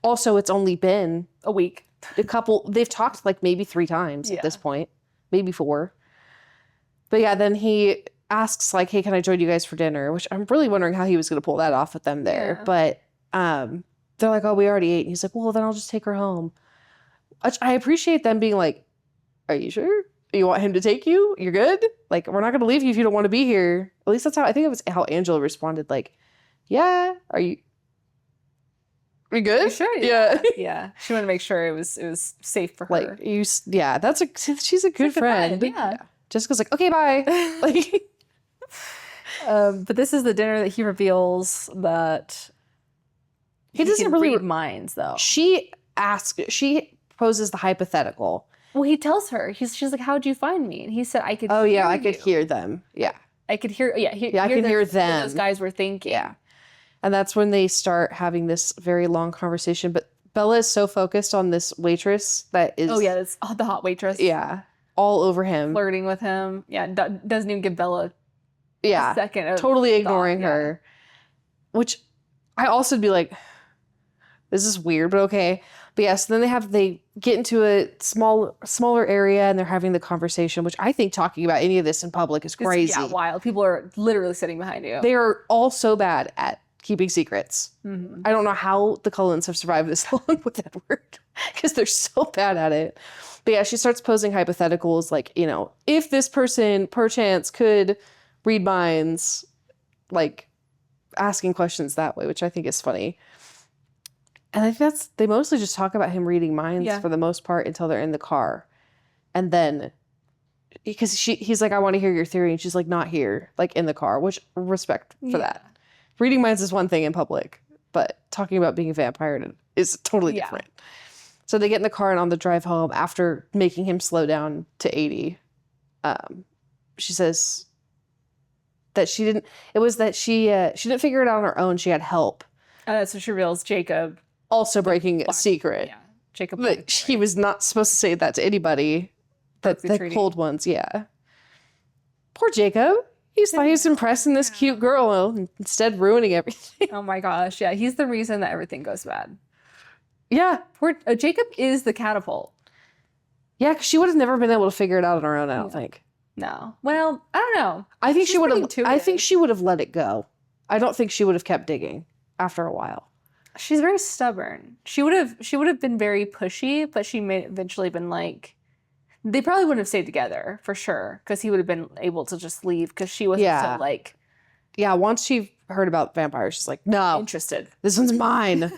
Also, it's only been a week. They've talked maybe 3 times at this point. Maybe 4. But yeah, then he asks hey, can I join you guys for dinner? Which I'm really wondering how he was going to pull that off with them there. Yeah. But they're like, oh, we already ate. And he's like, well, then I'll just take her home. Which I appreciate them being like, are you sure? You want him to take you? You're good? We're not going to leave you if you don't want to be here. At least that's how, I think it was how Angela responded. Yeah, are you good? You sure? Yeah. Yeah. She wanted to make sure it was safe for her. She's a good friend. Yeah. Jessica's like, okay, bye. But this is the dinner that he reveals that he doesn't really read minds, though. She poses the hypothetical. Well, he tells her. She's like, how'd you find me? And he said, I could. Oh yeah, I could hear them. Yeah, I could hear. Yeah, I can hear them. What those guys were thinking. Yeah, and that's when they start having this very long conversation. But Bella is so focused on this waitress that is. Oh yeah, that's the hot waitress. Yeah, all over him, flirting with him. Yeah, doesn't even give Bella. A second. Totally ignoring her. Which I also would be like, this is weird, but okay. But yes, then they get into a smaller area and they're having the conversation, which I think talking about any of this in public is crazy. Yeah, wild. People are literally sitting behind you. They are all so bad at keeping secrets. Mm-hmm. I don't know how the Cullens have survived this long with Edward because they're so bad at it. But yeah, she starts posing hypotheticals if this person perchance could read minds, asking questions that way, which I think is funny. And I think they mostly just talk about him reading minds for the most part until they're in the car. And then, because he's like, I want to hear your theory. And she's like, not here, in the car, which respect for that. Reading minds is one thing in public, but talking about being a vampire is totally different. So they get in the car and on the drive home, after making him slow down to 80, she says that she didn't figure it out on her own. She had help. So she reveals Jacob. Also breaking a secret. Yeah. Jacob. But he was not supposed to say that to anybody. The cold ones, yeah. Poor Jacob. He thought he was impressing this cute girl, instead ruining everything. Oh my gosh, yeah. He's the reason that everything goes bad. Yeah. Poor Jacob is the catapult. Yeah, because she would have never been able to figure it out on her own, I don't think. No. Well, I don't know. I think she would have let it go. I don't think she would have kept digging after a while. She's very stubborn. She would have been very pushy, but she may eventually been They probably wouldn't have stayed together for sure, because he would have been able to just leave because she wasn't Yeah. so like Yeah, once she heard about vampires, she's like, no, interested. this one's mine.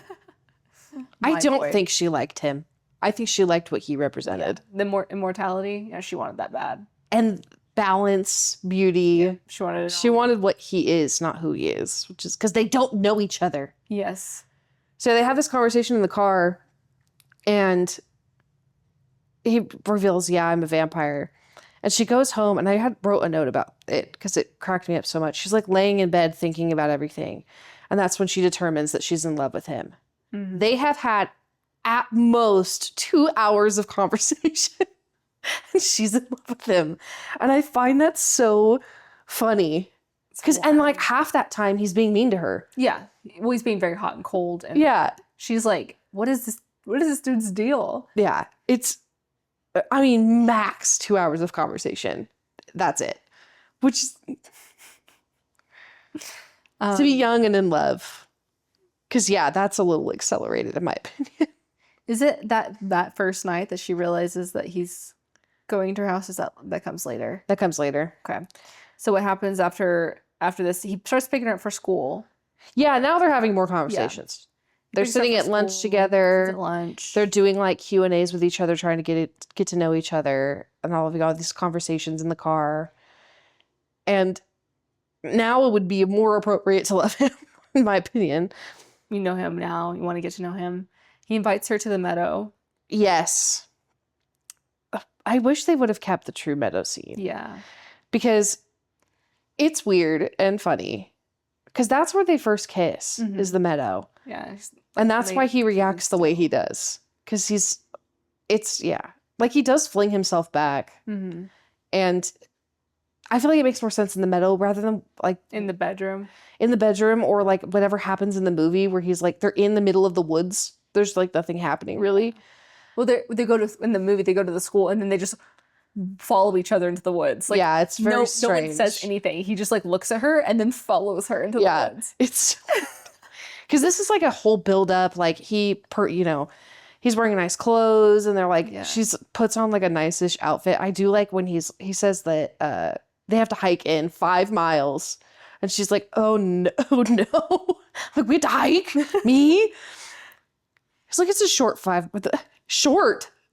I My don't boy. think she liked him. I think she liked what he represented. The more immortality, yeah, she wanted that bad. And balance, beauty. She wanted it She all. wanted what he is, not who he is, which is because they don't know each other. Yes. So they have this conversation in the car, and he reveals, yeah, I'm a vampire. And she goes home, and I wrote a note about it because it cracked me up so much. She's like laying in bed thinking about everything. And that's when she determines that she's in love with him. Mhm. They have had at most 2 hours of conversation. And she's in love with him. And I find that so funny. And like half that time he's being mean to her. Yeah. Well, he's being very hot and cold. And Yeah. she's like, what is this dude's deal? Yeah. It's, I mean, max 2 hours of conversation. That's it. Which is to be young and in love. Because, yeah, that's a little accelerated in my opinion. Is it that first night that she realizes that he's going to her house? Is that comes later? That comes later. Okay. So what happens after this? He starts picking her up for school. Yeah, now they're having more conversations. They're Picks her up sitting for at lunch school, together. sits at lunch. They're doing like Q&As with each other, trying to get to know each other, and all these conversations in the car. And now it would be more appropriate to love him, in my opinion. You know him now. You want to get to know him. He invites her to the meadow. Yes. I wish they would have kept the true meadow scene. Yeah. Because it's weird and funny. Because that's where they first kiss, is the meadow. Yeah. And that's why he reacts the way he does. Because like he does fling himself back. Mm-hmm. And I feel like it makes more sense in the meadow rather than like In the bedroom. in the bedroom, or like whatever happens in the movie where he's like, they're in the middle of the woods. There's like nothing happening really. Well, they go to, in the movie, they go to the school and then they just follow each other into the woods. Like, Yeah, it's very no strange. one says anything. He just like looks at her and then follows her into the woods. It's because this is like a whole build up. Like he's wearing nice clothes, and they're like, she's puts on like a nice-ish outfit. I do like when he says that they have to hike in 5 miles, and she's like, oh no, like we have to hike me. It's like it's a short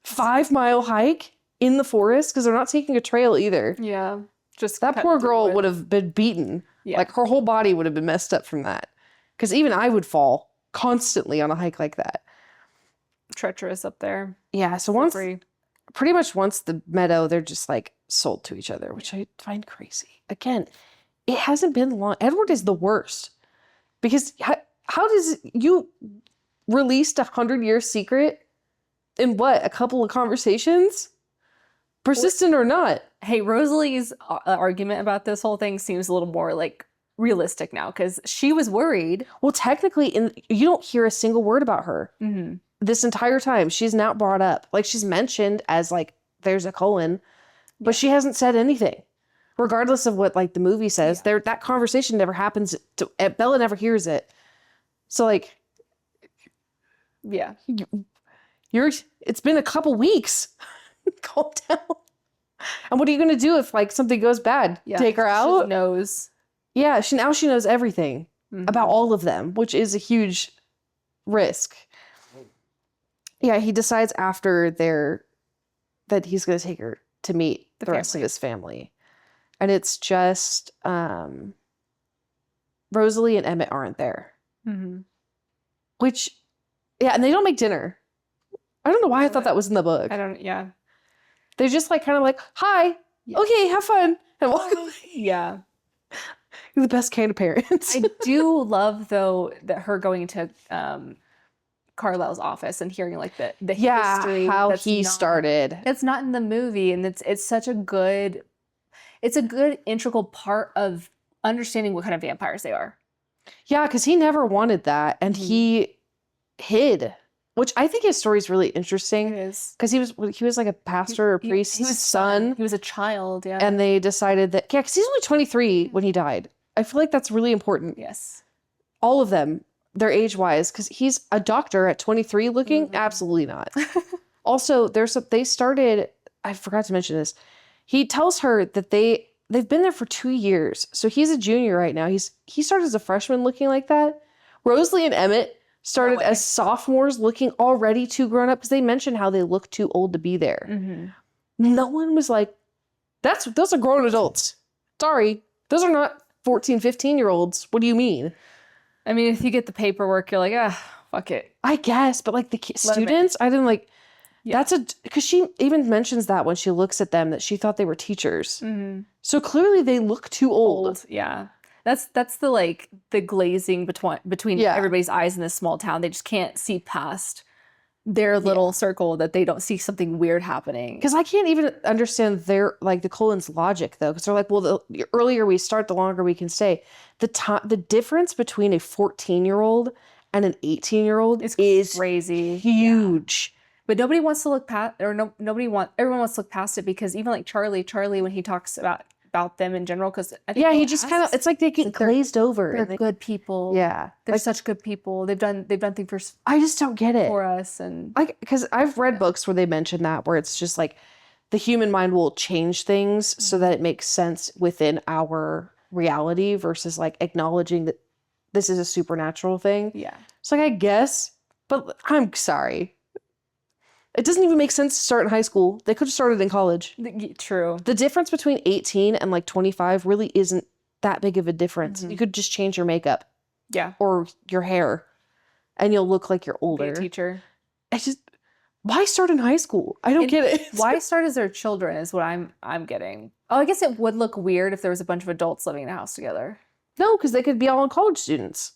5-mile hike in the forest because they're not taking a trail either. Yeah. Just That cut poor through girl it. would have been beaten. Yeah. Like her whole body would have been messed up from that. Because even I would fall constantly on a hike like that. Treacherous up there. Yeah. So pretty much once the meadow, they're just like sold to each other, which I find crazy. Again, it hasn't been long. Edward is the worst. Because how does you released 100-year secret in what? A couple of conversations? Persistent or not? Hey, Rosalie's argument about this whole thing seems a little more like realistic now because she was worried. Well, technically, you don't hear a single word about her this entire time. She's not brought up. Like, she's mentioned as, like, there's a colon, but she hasn't said anything. Regardless of what, like, the movie says, that conversation never happens. Bella never hears it. So, like, yeah, it's been a couple weeks. Calm down. And what are you going to do if, like, something goes bad? Yeah. Take her out? She knows. Yeah, she knows everything about all of them, which is a huge risk. Yeah, he decides after that he's going to take her to meet the rest of his family. And it's just Rosalie and Emmett aren't there. Which, yeah, and they don't make dinner. I don't know why I thought that was in the book. They're just like kind of like, hi, okay, have fun, and walk away. Yeah. You're the best kind of parents. I do love, though, that her going to Carlisle's office and hearing like the history. How he started. It's not in the movie, and it's such a good, integral part of understanding what kind of vampires they are. Yeah, because he never wanted that, and he hid. Which I think his story is really interesting. It is. Because he was like a pastor or priest's son. He was a child, yeah. And they decided that, because he's only 23 when he died. I feel like that's really important. Yes. All of them, their age-wise, because he's a doctor at 23 looking? Absolutely not. Also, they started I forgot to mention this. He tells her that they've been there for 2 years. So he's a junior right now. He started as a freshman looking like that. Rosalie and Emmett started as sophomores looking already too grown up because they mentioned how they look too old to be there. Mm-hmm. No one was like, those are grown adults. Sorry, those are not 14, 15-year-olds. What do you mean? I mean, if you get the paperwork, you're like, fuck it. I guess, but like the students, I didn't like. Yeah. Because she even mentions that when she looks at them that she thought they were teachers. Mm-hmm. So clearly they look too old. Yeah. That's the like the glazing between everybody's eyes in this small town. They just can't see past their little circle that they don't see something weird happening. Because I can't even understand the Colin's logic though. Because they're like, well, the earlier we start, the longer we can stay. The difference between a 14-year-old and an 18-year-old is crazy, huge. Yeah. But nobody wants to look past, everyone wants to look past it because even like Charlie, when he talks about them in general, because he just kind of, it's like they get glazed over. They're good people. Yeah, they're such good people. They've done things for. I just don't get it for us, and like because I've read books where they mention that where it's just like the human mind will change things so that it makes sense within our reality versus like acknowledging that this is a supernatural thing. Yeah, it's like I guess, but I'm sorry. It doesn't even make sense to start in high school. They could have started in college. True. The difference between 18 and like 25 really isn't that big of a difference. Mm-hmm. You could just change your makeup. Yeah. Or your hair. And you'll look like you're older. Be a teacher. Why start in high school? I don't get it. Why start as their children is what I'm getting. Oh, I guess it would look weird if there was a bunch of adults living in a house together. No, because they could be all college students.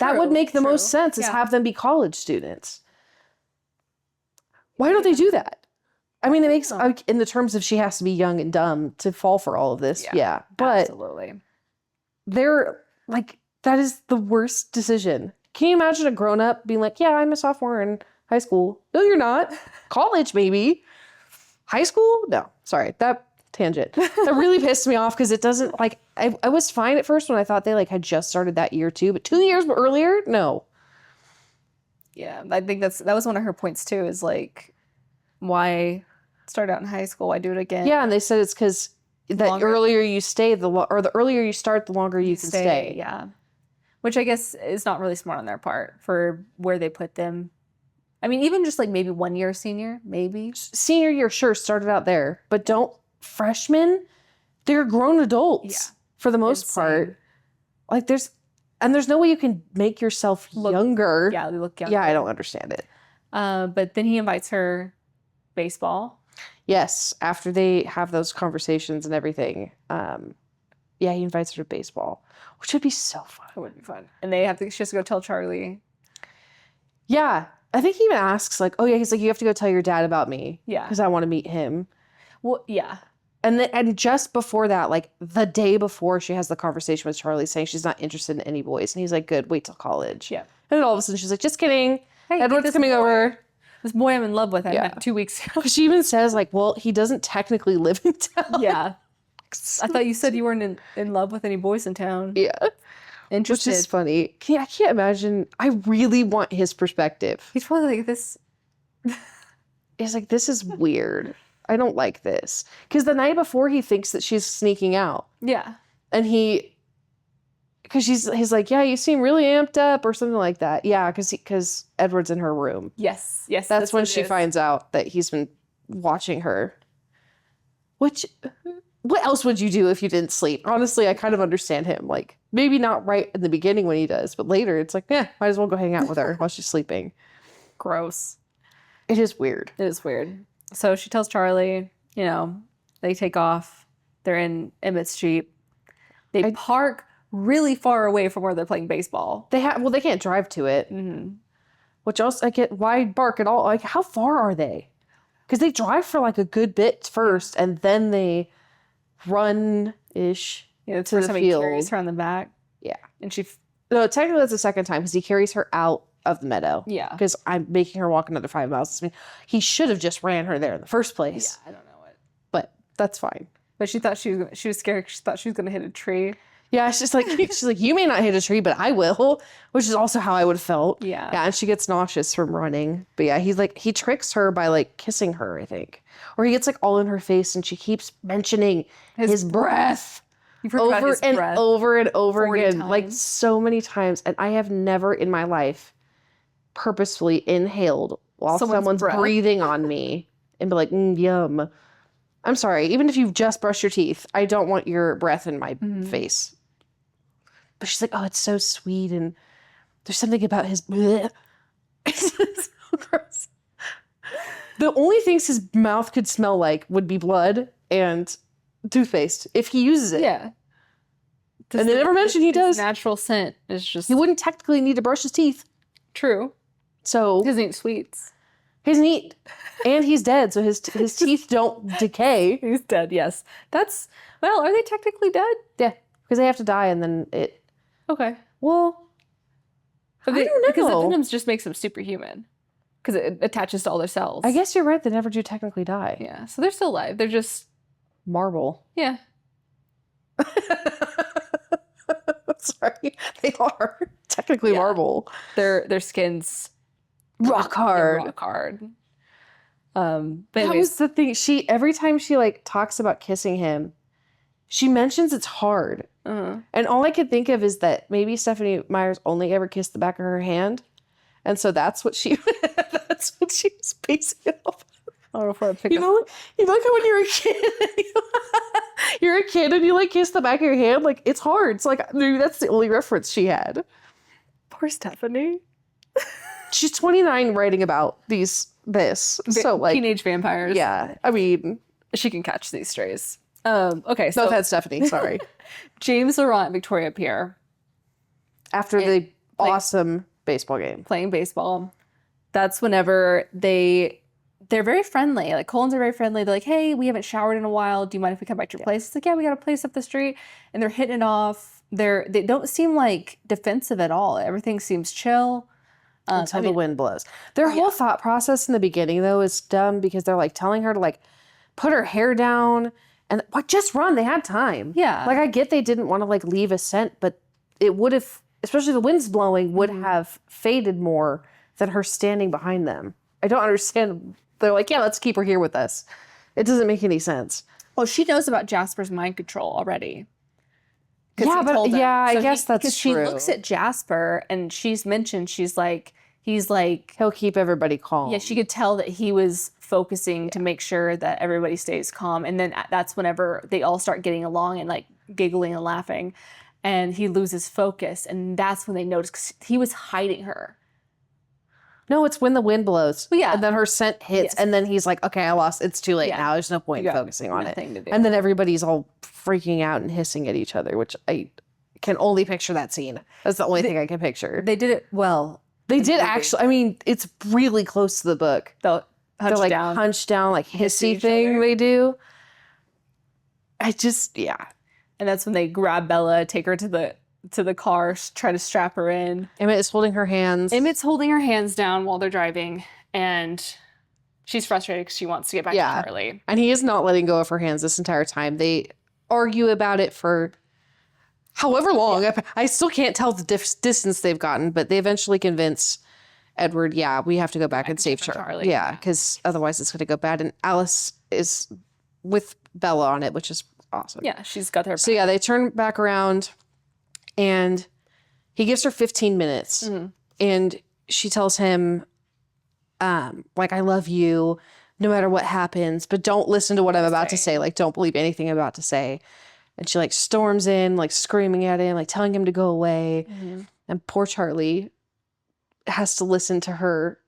That would make the most sense is have them be college students. Why don't they do that? I mean, it makes, in the terms of she has to be young and dumb to fall for all of this. Yeah. But absolutely. They're like, that is the worst decision. Can you imagine a grown up being like, yeah, I'm a sophomore in high school. No, you're not. College, maybe. High school? No. Sorry. That tangent. That really pissed me off because it doesn't like, I was fine at first when I thought they like had just started that year too, but 2 years earlier? No. Yeah, I think that was one of her points too, is like, why start out in high school? Why do it again? Yeah, and they said it's because the earlier you stay, the earlier you start, the longer you can stay. Yeah, which I guess is not really smart on their part for where they put them. I mean, even just like maybe 1 year senior, maybe. Senior year, sure, started out there, but don't freshmen. They're grown adults for the most part. Like there's no way you can make yourself younger. Yeah, they look younger. Yeah, I don't understand it. But then he invites her baseball. Yes, after they have those conversations and everything. He invites her to baseball, which would be so fun. It would be fun. And she has to go tell Charlie. Yeah. I think he even asks like, oh yeah, he's like, you have to go tell your dad about me. Yeah. Because I want to meet him. Well, yeah. And just before that, like the day before she has the conversation with Charlie saying she's not interested in any boys. And he's like, good, wait till college. Yeah. And then all of a sudden she's like, just kidding. Hey, Edward's coming over. This boy I'm in love with, I met 2 weeks ago. She even says like, well, he doesn't technically live in town. Yeah. I thought you said you weren't in love with any boys in town. Yeah. Interested. Which is funny. I can't imagine. I really want his perspective. He's probably like, this. He's like, this is weird. I don't like this. Because the night before, he thinks that she's sneaking out. Yeah. And because he's like, yeah, you seem really amped up or something like that. Yeah, because Edward's in her room. Yes. That's when she finds out that he's been watching her. Which, what else would you do if you didn't sleep? Honestly, I kind of understand him. Like, maybe not right in the beginning when he does, but later it's like, might as well go hang out with her while she's sleeping. Gross. It is weird. It is weird. So she tells Charlie, they take off. They're in Emmett's Jeep. They park really far away from where they're playing baseball. They can't drive to it. Mm-hmm. Which else, I get, why bark at all? Like, how far are they? Because they drive for like a good bit first, and then they run-ish to the field. He carries her on the back. Yeah. And no, technically that's the second time, because he carries her out of the meadow. Yeah. Because I'm making her walk another 5 miles. I mean, he should have just ran her there in the first place. Yeah, I don't know it. But that's fine. But she thought she was scared. She thought she was going to hit a tree. Yeah, she's like, you may not hit a tree, but I will, which is also how I would have felt. Yeah. Yeah, and she gets nauseous from running. But yeah, he tricks her by like kissing her, I think. Or he gets like all in her face and she keeps mentioning his breath. You've heard about Over his and breath over and over 40 again, like times. so many times. And I have never in my life purposefully inhaled while someone's breath. breathing on me and be like, yum. I'm sorry, even if you've just brushed your teeth, I don't want your breath in my face. But she's like, oh, it's so sweet, and there's something about his bleh. It's so gross. The only things his mouth could smell like would be blood and toothpaste if he uses it. Yeah. And they never mention he does. Natural scent is just He wouldn't technically need to brush his teeth. true. So He doesn't eat sweets. he doesn't eat. And he's dead, so his teeth don't decay. He's dead, yes. Are they technically dead? Yeah, because they have to die and then it... Okay. Well, I don't know. Because the venoms just makes them superhuman. Because it attaches to all their cells. I guess you're right. They never do technically die. Yeah. So they're still alive. They're just... Marble. Yeah. Sorry. They are technically marble. Their skin's... Rock hard. Rock hard. But that anyways, was the thing. Every time she like talks about kissing him, she mentions it's hard. And all I could think of is that maybe Stephenie Meyer's only ever kissed the back of her hand. And so that's what she was basing it off. I don't know if I pick You know how when you're a kid, you're a kid and you like kiss the back of your hand, like it's hard. It's like maybe that's the only reference she had. Poor Stephenie. She's 29 writing about this. So like teenage vampires. Yeah. I mean, she can catch these strays. Okay, so no, that's Stephenie. Sorry. James Laurent and Victoria appear After the awesome baseball game. playing baseball. That's whenever they're very friendly. Like Collins are very friendly. They're like, hey, we haven't showered in a while. Do you mind if we come back to your place? It's like, yeah, we got a place up the street. And they're hitting it off. They don't seem like defensive at all. Everything seems chill. Until the wind blows. Their whole thought process in the beginning, though, is dumb because they're like telling her to like put her hair down and just run. They had time. Yeah. Like I get they didn't want to like leave a scent, but it would have, especially the wind's blowing, would have faded more than her standing behind them. I don't understand. They're like, yeah, let's keep her here with us. It doesn't make any sense. Well, she knows about Jasper's mind control already. Yeah, but I guess that's true. Because she looks at Jasper and he's like, he'll keep everybody calm. yeah, she could tell that he was focusing to make sure that everybody stays calm. And then that's whenever they all start getting along and like giggling and laughing. And he loses focus. And that's when they notice 'cause he was hiding her. No, it's when the wind blows. Well, yeah. And then her scent hits, and then he's like, okay, I lost. It's too late now. There's no point in focusing on it. Nothing to do. And then everybody's all freaking out and hissing at each other, which I can only picture that scene. That's the only thing I can picture. They did it well. They did actually. I mean, it's really close to the book. They're like hunched down, like hissy thing they do. And that's when they grab Bella, take her to the car, try to strap her in. Emmett is holding her hands. Emmett's holding her hands down while they're driving, and she's frustrated because she wants to get back to Charlie. And he is not letting go of her hands this entire time. They argue about it for however long. I still can't tell the distance they've gotten, but they eventually convince Edward, we have to go back and save Charlie. Yeah, because otherwise it's going to go bad. And Alice is with Bella on it, which is awesome. Yeah, she's got her back. So they turn back around and he gives her 15 minutes and she tells him, like, I love you no matter what happens, but don't listen to what I'm about to say. Like, don't believe anything I'm about to say. And she like storms in, like screaming at him, like telling him to go away. And poor Charlie has to listen to her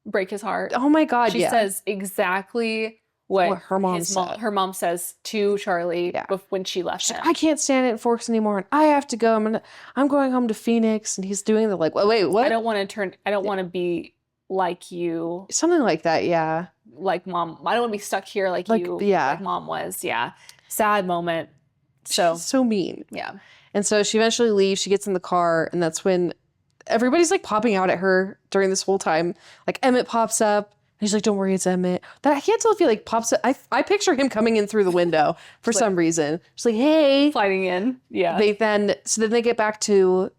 break his heart. Oh my God. She says exactly what her mom said. Her mom says to Charlie when she left him. I can't stand it in Forks anymore, and I have to go. I'm going home to Phoenix, and he's doing the like. Wait, what? I don't want to be like you. Something like that, yeah. Like mom. I don't want to be stuck here like you. Yeah. Like mom was. Yeah. Sad moment. So She's so mean. Yeah. And so she eventually leaves. She gets in the car, and that's when everybody's like popping out at her during this whole time. Like Emmett pops up. He's like, don't worry, it's Emmett. I can't tell if he like pops. I picture him coming in through the window for some reason. She's like, hey, sliding in. Yeah. Then they get back to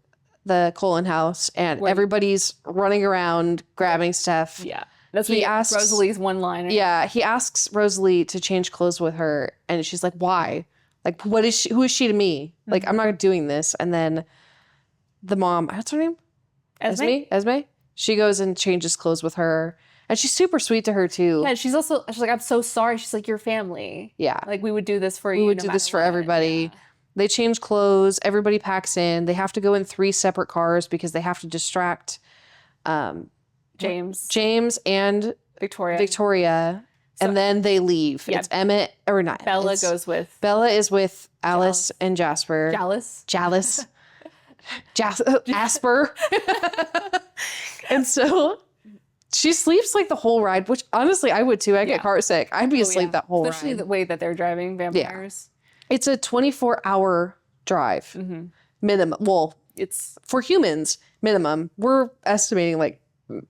the Colin house, and everybody's running around grabbing stuff. Yeah. That's what he asks Rosalie's one line. Yeah, he asks Rosalie to change clothes with her, and she's like, why? Like, what is she? Who is she to me? Mm-hmm. Like, I'm not doing this. And then the mom, what's her name? Esme. She goes and changes clothes with her. And she's super sweet to her, too. Yeah, she's like, I'm so sorry. She's like, your family. Yeah. Like, we would do this for you. We would do this for everybody. Yeah. They change clothes. Everybody packs in. They have to go in 3 separate cars because they have to distract James and Victoria. So, and then they leave. Yeah. It's Emmett, or not. Bella is with Alice and Jasper. Jalis. Asper. And so she sleeps like the whole ride, which honestly I would too. I get car sick. I'd be asleep that whole ride. Especially the way that they're driving vampires. Yeah. It's a 24-hour drive minimum. Well, it's for humans minimum. We're estimating like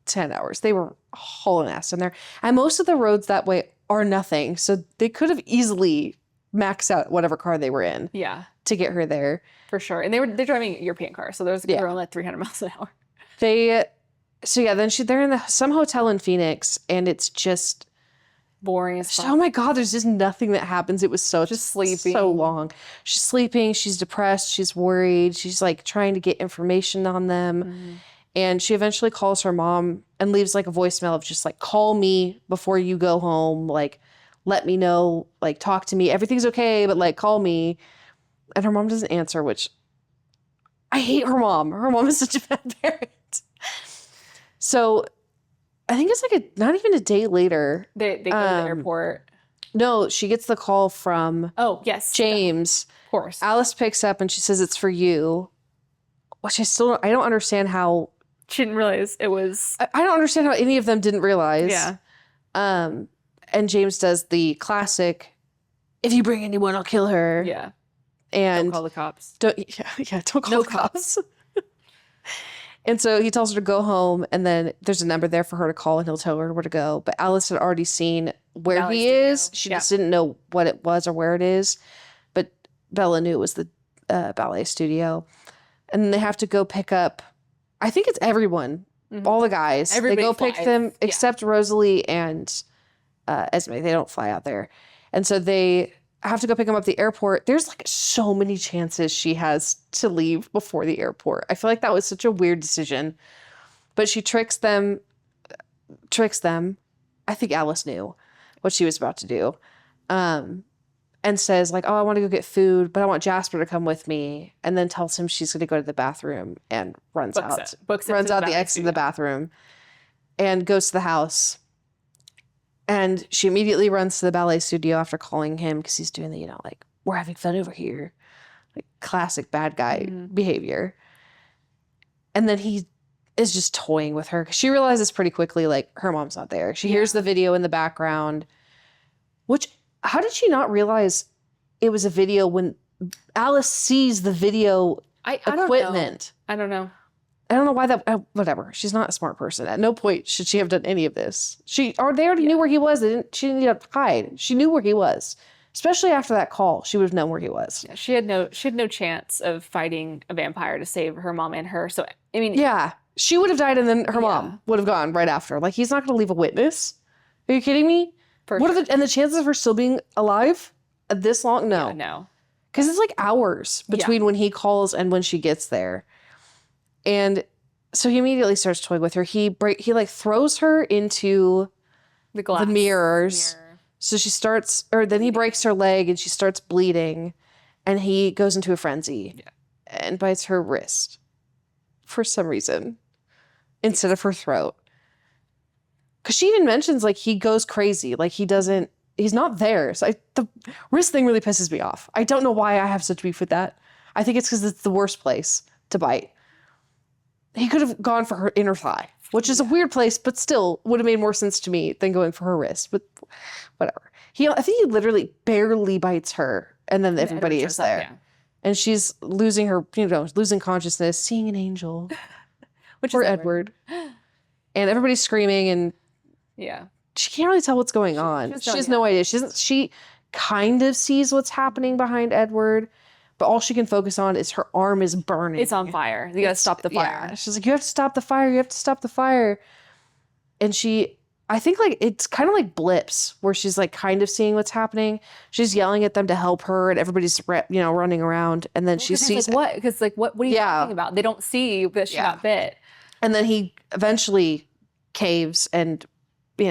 10 hours. They were hauling ass in there. And most of the roads that way are nothing. So they could have easily maxed out whatever car they were in. Yeah. To get her there. For sure. And they're driving a European car. So there's they're only at 300 miles an hour. Then they're in some hotel in Phoenix, and it's just boring as fuck. Oh my God, there's just nothing that happens. It was just sleeping. So long. She's sleeping, she's depressed, she's worried, she's like trying to get information on them. Mm-hmm. And she eventually calls her mom and leaves like a voicemail of just like, call me before you go home, like let me know, like talk to me. Everything's okay, but like call me. And her mom doesn't answer, which I hate her mom. Her mom is such a bad parent. So I think it's like not even a day later. They go to the airport. No, she gets the call from James. Of course. Alice picks up and she says it's for you. Which I don't understand how. She didn't realize it was. I don't understand how any of them didn't realize. Yeah. And James does the classic, if you bring anyone, I'll kill her. Yeah. And don't call the cops. Don't call the cops. And so he tells her to go home, and then there's a number there for her to call, and he'll tell her where to go. But Alice had already seen where he is. She just didn't know what it was or where it is. But Bella knew it was the ballet studio. And then they have to go pick up, I think it's everyone, all the guys. Everybody they go pick them, except Rosalie and Esme. They don't fly out there. And so they have to go pick them up at the airport. There's like so many chances she has to leave before the airport. I feel like that was such a weird decision. But she tricks them. I think Alice knew what she was about to do. And says like, oh, I want to go get food, but I want Jasper to come with me. And then tells him she's going to go to the bathroom and runs out the exit of the bathroom and goes to the house. And she immediately runs to the ballet studio after calling him because he's doing the, like, we're having fun over here. Like classic bad guy behavior. And then he is just toying with her because she realizes pretty quickly, like, her mom's not there. She hears the video in the background, which, how did she not realize it was a video when Alice sees the video equipment? I don't know. I don't know why that. Whatever. She's not a smart person. At no point should she have done any of this. They already knew where he was. She didn't need to hide. She knew where he was. Especially after that call, she would have known where he was. Yeah, she had no chance of fighting a vampire to save her mom and her. So I mean, she would have died, and then her mom would have gone right after. Like, he's not going to leave a witness. Are you kidding me? And the chances of her still being alive this long? No, no, because it's like hours between when he calls and when she gets there. And so he immediately starts toying with her. He like throws her into the mirrors. So she then he breaks her leg and she starts bleeding, and he goes into a frenzy and bites her wrist for some reason instead of her throat. Because she even mentions like he goes crazy, like he's not there. So the wrist thing really pisses me off. I don't know why I have such beef with that. I think it's because it's the worst place to bite. He could have gone for her inner thigh, which is a weird place, but still would have made more sense to me than going for her wrist. But whatever. I think he literally barely bites her, and then everybody is there. And she's losing losing consciousness, seeing an angel. Which is Edward. And everybody's screaming, and she can't really tell what's going on. She has no idea. She kind of sees what's happening behind Edward, but all she can focus on is her arm is burning. It's on fire. You gotta stop the fire. Yeah. She's like, you have to stop the fire. You have to stop the fire. And I think like it's kind of like blips where she's like kind of seeing what's happening. She's yelling at them to help her, and everybody's running around. And then she sees like, what? Because like what are you talking about? They don't see that she got bit. And then he eventually caves and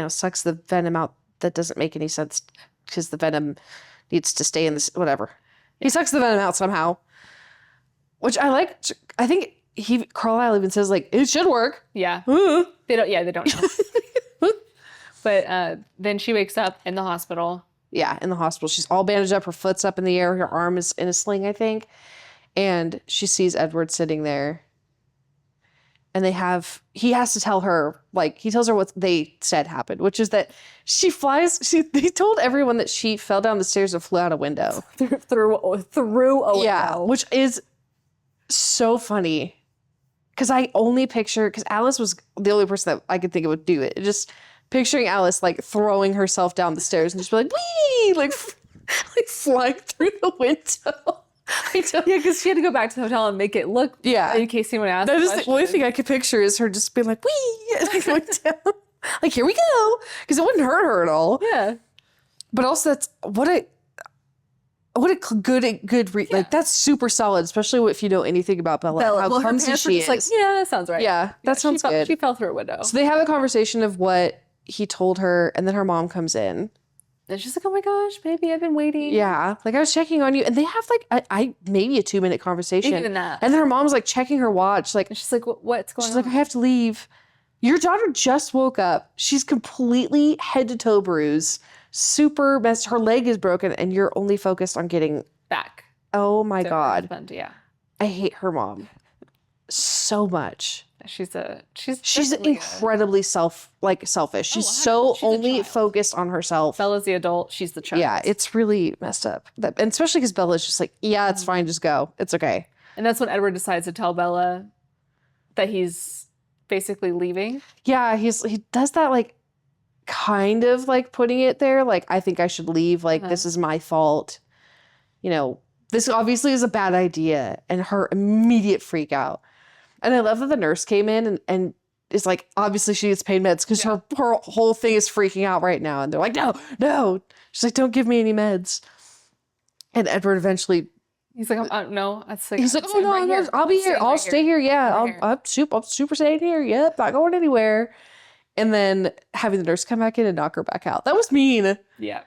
sucks the venom out. That doesn't make any sense because the venom needs to stay in this whatever. He sucks the venom out somehow, which I like. I think Carlisle even says like it should work. Yeah. They don't. Yeah, they don't know. But then she wakes up in the hospital. Yeah, in the hospital. She's all bandaged up. Her foot's up in the air. Her arm is in a sling, I think. And she sees Edward sitting there. And he has to tell her, like, he tells her what they said happened, which is that they told everyone that she fell down the stairs and flew out a window. through a window. Yeah, which is so funny. Because I only picture, because Alice was the only person that I could think of would do it. Just picturing Alice, like, throwing herself down the stairs and just be like, wee! Like flying through the window. Yeah, because she had to go back to the hotel and make it look. Yeah. In case anyone asked. That is the only thing I could picture is her just being like, wee! Like, going down. Like, here we go. Because it wouldn't hurt her at all. Yeah. But also, that's what a good like that's super solid, especially if you know anything about Bella. How clumsy she is. Like, yeah, that sounds right. Yeah, that sounds good. She fell through a window. So they have a conversation of what he told her, and then her mom comes in. And she's like, oh my gosh, baby, I've been waiting. Yeah, like I was checking on you. And they have like maybe a 2-minute conversation. Even that. And then her mom's like checking her watch. Like, and she's like, what's going on? She's like, I have to leave. Your daughter just woke up. She's completely head to toe bruised, super messed. Her leg is broken, and you're only focused on getting back. Oh my God. Husband, yeah. I hate her mom so much. She's incredibly selfish. She's so only focused on herself. Bella's the adult. She's the child. Yeah, it's really messed up. And especially because Bella's just like, yeah, it's fine. Just go. It's okay. And that's when Edward decides to tell Bella that he's basically leaving. Yeah, he does that like kind of like putting it there. Like, I think I should leave. Like, this is my fault. This obviously is a bad idea. And her immediate freak out. And I love that the nurse came in and is like, obviously she needs pain meds because her whole thing is freaking out right now. And they're like, no. She's like, don't give me any meds. And Edward eventually... He's like, no. He's like, oh, no, I'll be here. I'll stay here. Yeah, I'm super staying here. Yep, not going anywhere. And then having the nurse come back in and knock her back out. That was mean. Yeah.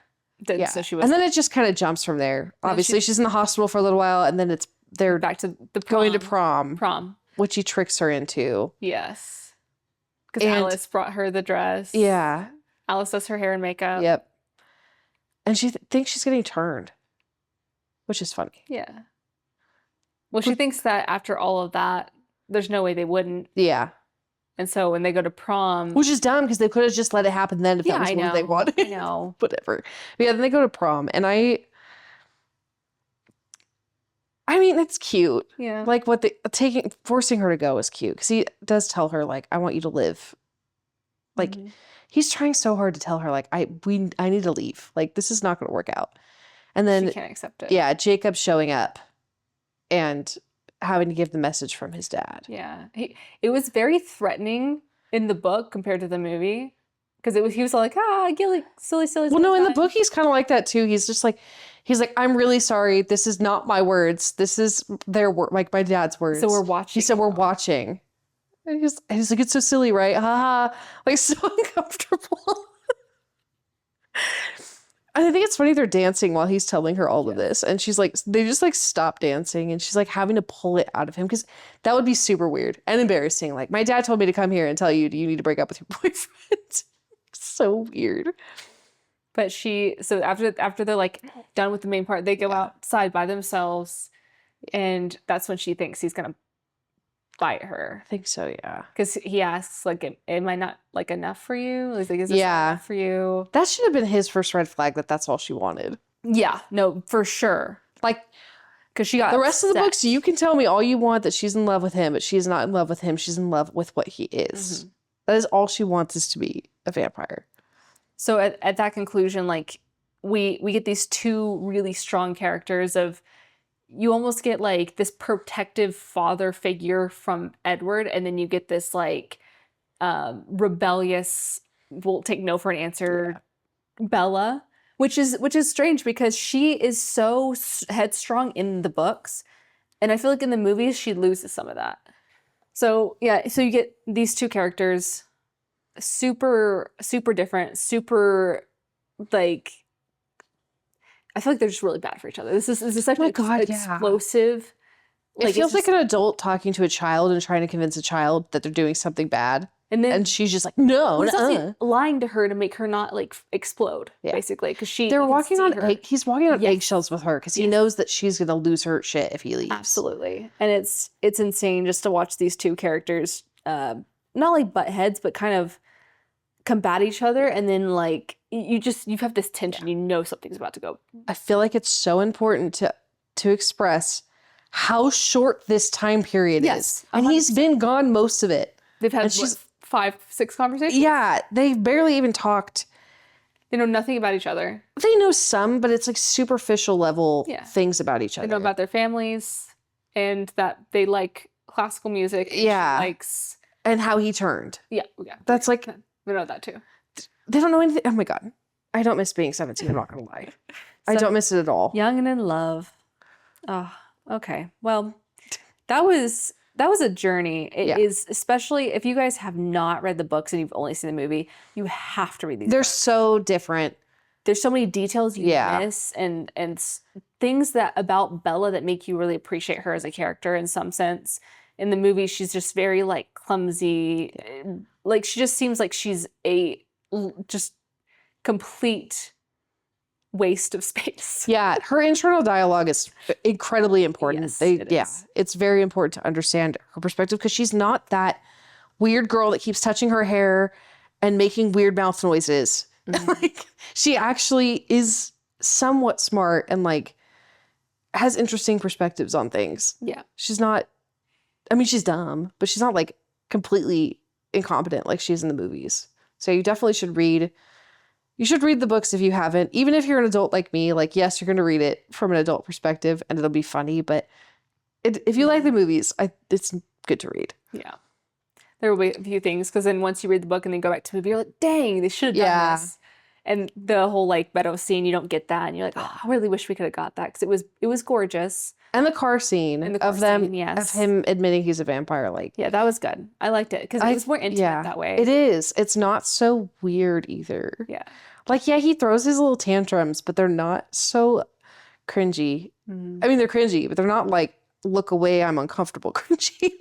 So she was... And then it just kind of jumps from there. Obviously, she's in the hospital for a little while. And then they're back to the going to prom. Prom. Which he tricks her into. Yes. Because Alice brought her the dress. Yeah. Alice does her hair and makeup. Yep. And she thinks she's getting turned. Which is funny. Yeah. Well, she thinks that after all of that, there's no way they wouldn't. Yeah. And so when they go to prom... Which is dumb because they could have just let it happen then if that was what they wanted. I know. Whatever. But yeah, then they go to prom. And I mean, it's cute. Yeah. Like forcing her to go is cute because he does tell her like, I want you to live. Like he's trying so hard to tell her like, I need to leave. Like this is not going to work out. And then she can't accept it. Yeah, Jacob showing up and having to give the message from his dad. Yeah, it was very threatening in the book compared to the movie because he was all like, silly. Well, no, in the book he's kind of like that too. He's just like. He's like, I'm really sorry. This is not my words. This is their word, like my dad's words. So we're watching. He said, we're watching. And he's like, it's so silly, right? Ha ha. Like, so uncomfortable. And I think it's funny they're dancing while he's telling her all of this. And she's like, they just like stop dancing. And she's like having to pull it out of him because that would be super weird and embarrassing. Like, my dad told me to come here and tell you, do you need to break up with your boyfriend? So weird. But so after they're like done with the main part, they go outside by themselves, and that's when she thinks he's gonna bite her. I think so, yeah. Because he asks like, "Am I not like enough for you? Like, is this enough for you?" That should have been his first red flag. That's all she wanted. Yeah, no, for sure. Like, because she got the rest of the books. You can tell me all you want that she's in love with him, but she's not in love with him. She's in love with what he is. That is all she wants is to be a vampire. So at that conclusion, like we get these two really strong characters of, you almost get like this protective father figure from Edward, and then you get this like rebellious, will take no for an answer, Bella, which is strange because she is so headstrong in the books, and I feel like in the movies she loses some of that. So yeah, so you get these two characters, super different, super like, I feel like they're just really bad for each other. This is such an explosive. It feels like an adult talking to a child and trying to convince a child that they're doing something bad. And she's just like, no, lying to her to make her not like explode, basically, because he's walking on eggshells with her because he knows that she's gonna lose her shit if he leaves. Absolutely, and it's insane just to watch these two characters, not like butt heads, but kind of combat each other, and then like you have this tension, you know something's about to go. I feel like it's so important to express how short this time period is, and 100%. He's been gone most of it. They've had 5-6 conversations? Yeah, they've barely even talked. They know nothing about each other. They know some, but it's like superficial level things about each other. They know about their families and that they like classical music. Yeah. Likes. And how he turned. Yeah. That's like... They know that too. They don't know anything. Oh my God. I don't miss being 17, I'm not going to lie. I don't miss it at all. Young and in love. Oh, okay. Well, that was a journey. It is, especially if you guys have not read the books and you've only seen the movie, you have to read these. They're books. So different. There's so many details you miss and things that about Bella that make you really appreciate her as a character in some sense. In the movie, she's just very like clumsy. Like she just seems like she's a just complete waste of space. Yeah, her internal dialogue is incredibly important. Yes, it's very important to understand her perspective because she's not that weird girl that keeps touching her hair and making weird mouth noises. Mm-hmm. Like she actually is somewhat smart and like has interesting perspectives on things. Yeah. She's not, I mean, she's dumb, but she's not like completely incompetent like she is in the movies. So you definitely should read. You should read the books if you haven't. Even if you're an adult like me, like, yes, you're going to read it from an adult perspective and it'll be funny. But if you like the movies, it's good to read. Yeah. There will be a few things because then once you read the book and then go back to the movie, you're like, dang, they should have done this. And the whole like meadow scene, you don't get that. And you're like, oh, I really wish we could have got that because it was gorgeous. And the car scene of him admitting he's a vampire. Like, yeah, that was good. I liked it because it was more intimate that way. It is. It's not so weird either. Yeah. Like, yeah, he throws his little tantrums, but they're not so cringy. Mm-hmm. I mean, they're cringy, but they're not like, look away, I'm uncomfortable cringy.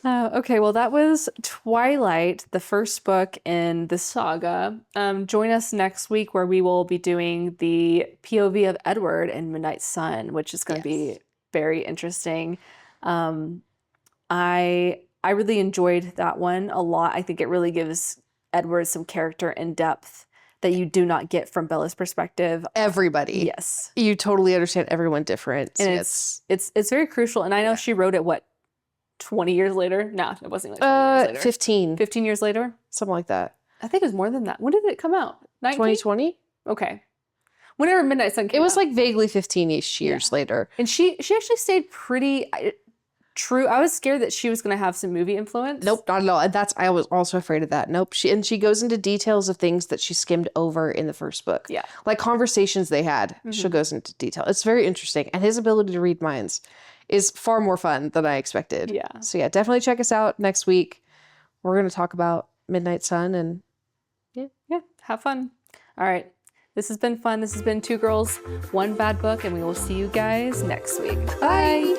Okay, well, that was Twilight, the first book in the saga. Join us next week where we will be doing the POV of Edward in Midnight Sun, which is going to be very interesting. I really enjoyed that one a lot. I think it really gives Edward some character and depth that you do not get from Bella's perspective. Everybody. Yes. You totally understand everyone different. And it's very crucial. And I know she wrote it, 20 years later? No, it wasn't like 20 years later. 15. 15 years later? Something like that. I think it was more than that. When did it come out? 2020? Okay. Whenever Midnight Sun came out. It was like vaguely 15-ish years later. And she actually stayed pretty true. I was scared that she was going to have some movie influence. Nope, not at all. I was also afraid of that. Nope. She goes into details of things that she skimmed over in the first book. Yeah. Like conversations they had. Mm-hmm. She goes into detail. It's very interesting. And his ability to read minds is far more fun than I expected. Yeah. So yeah, definitely check us out next week. We're going to talk about Midnight Sun and yeah, have fun. All right. This has been fun. This has been Two Girls, One Bad Book, and we will see you guys next week. Bye.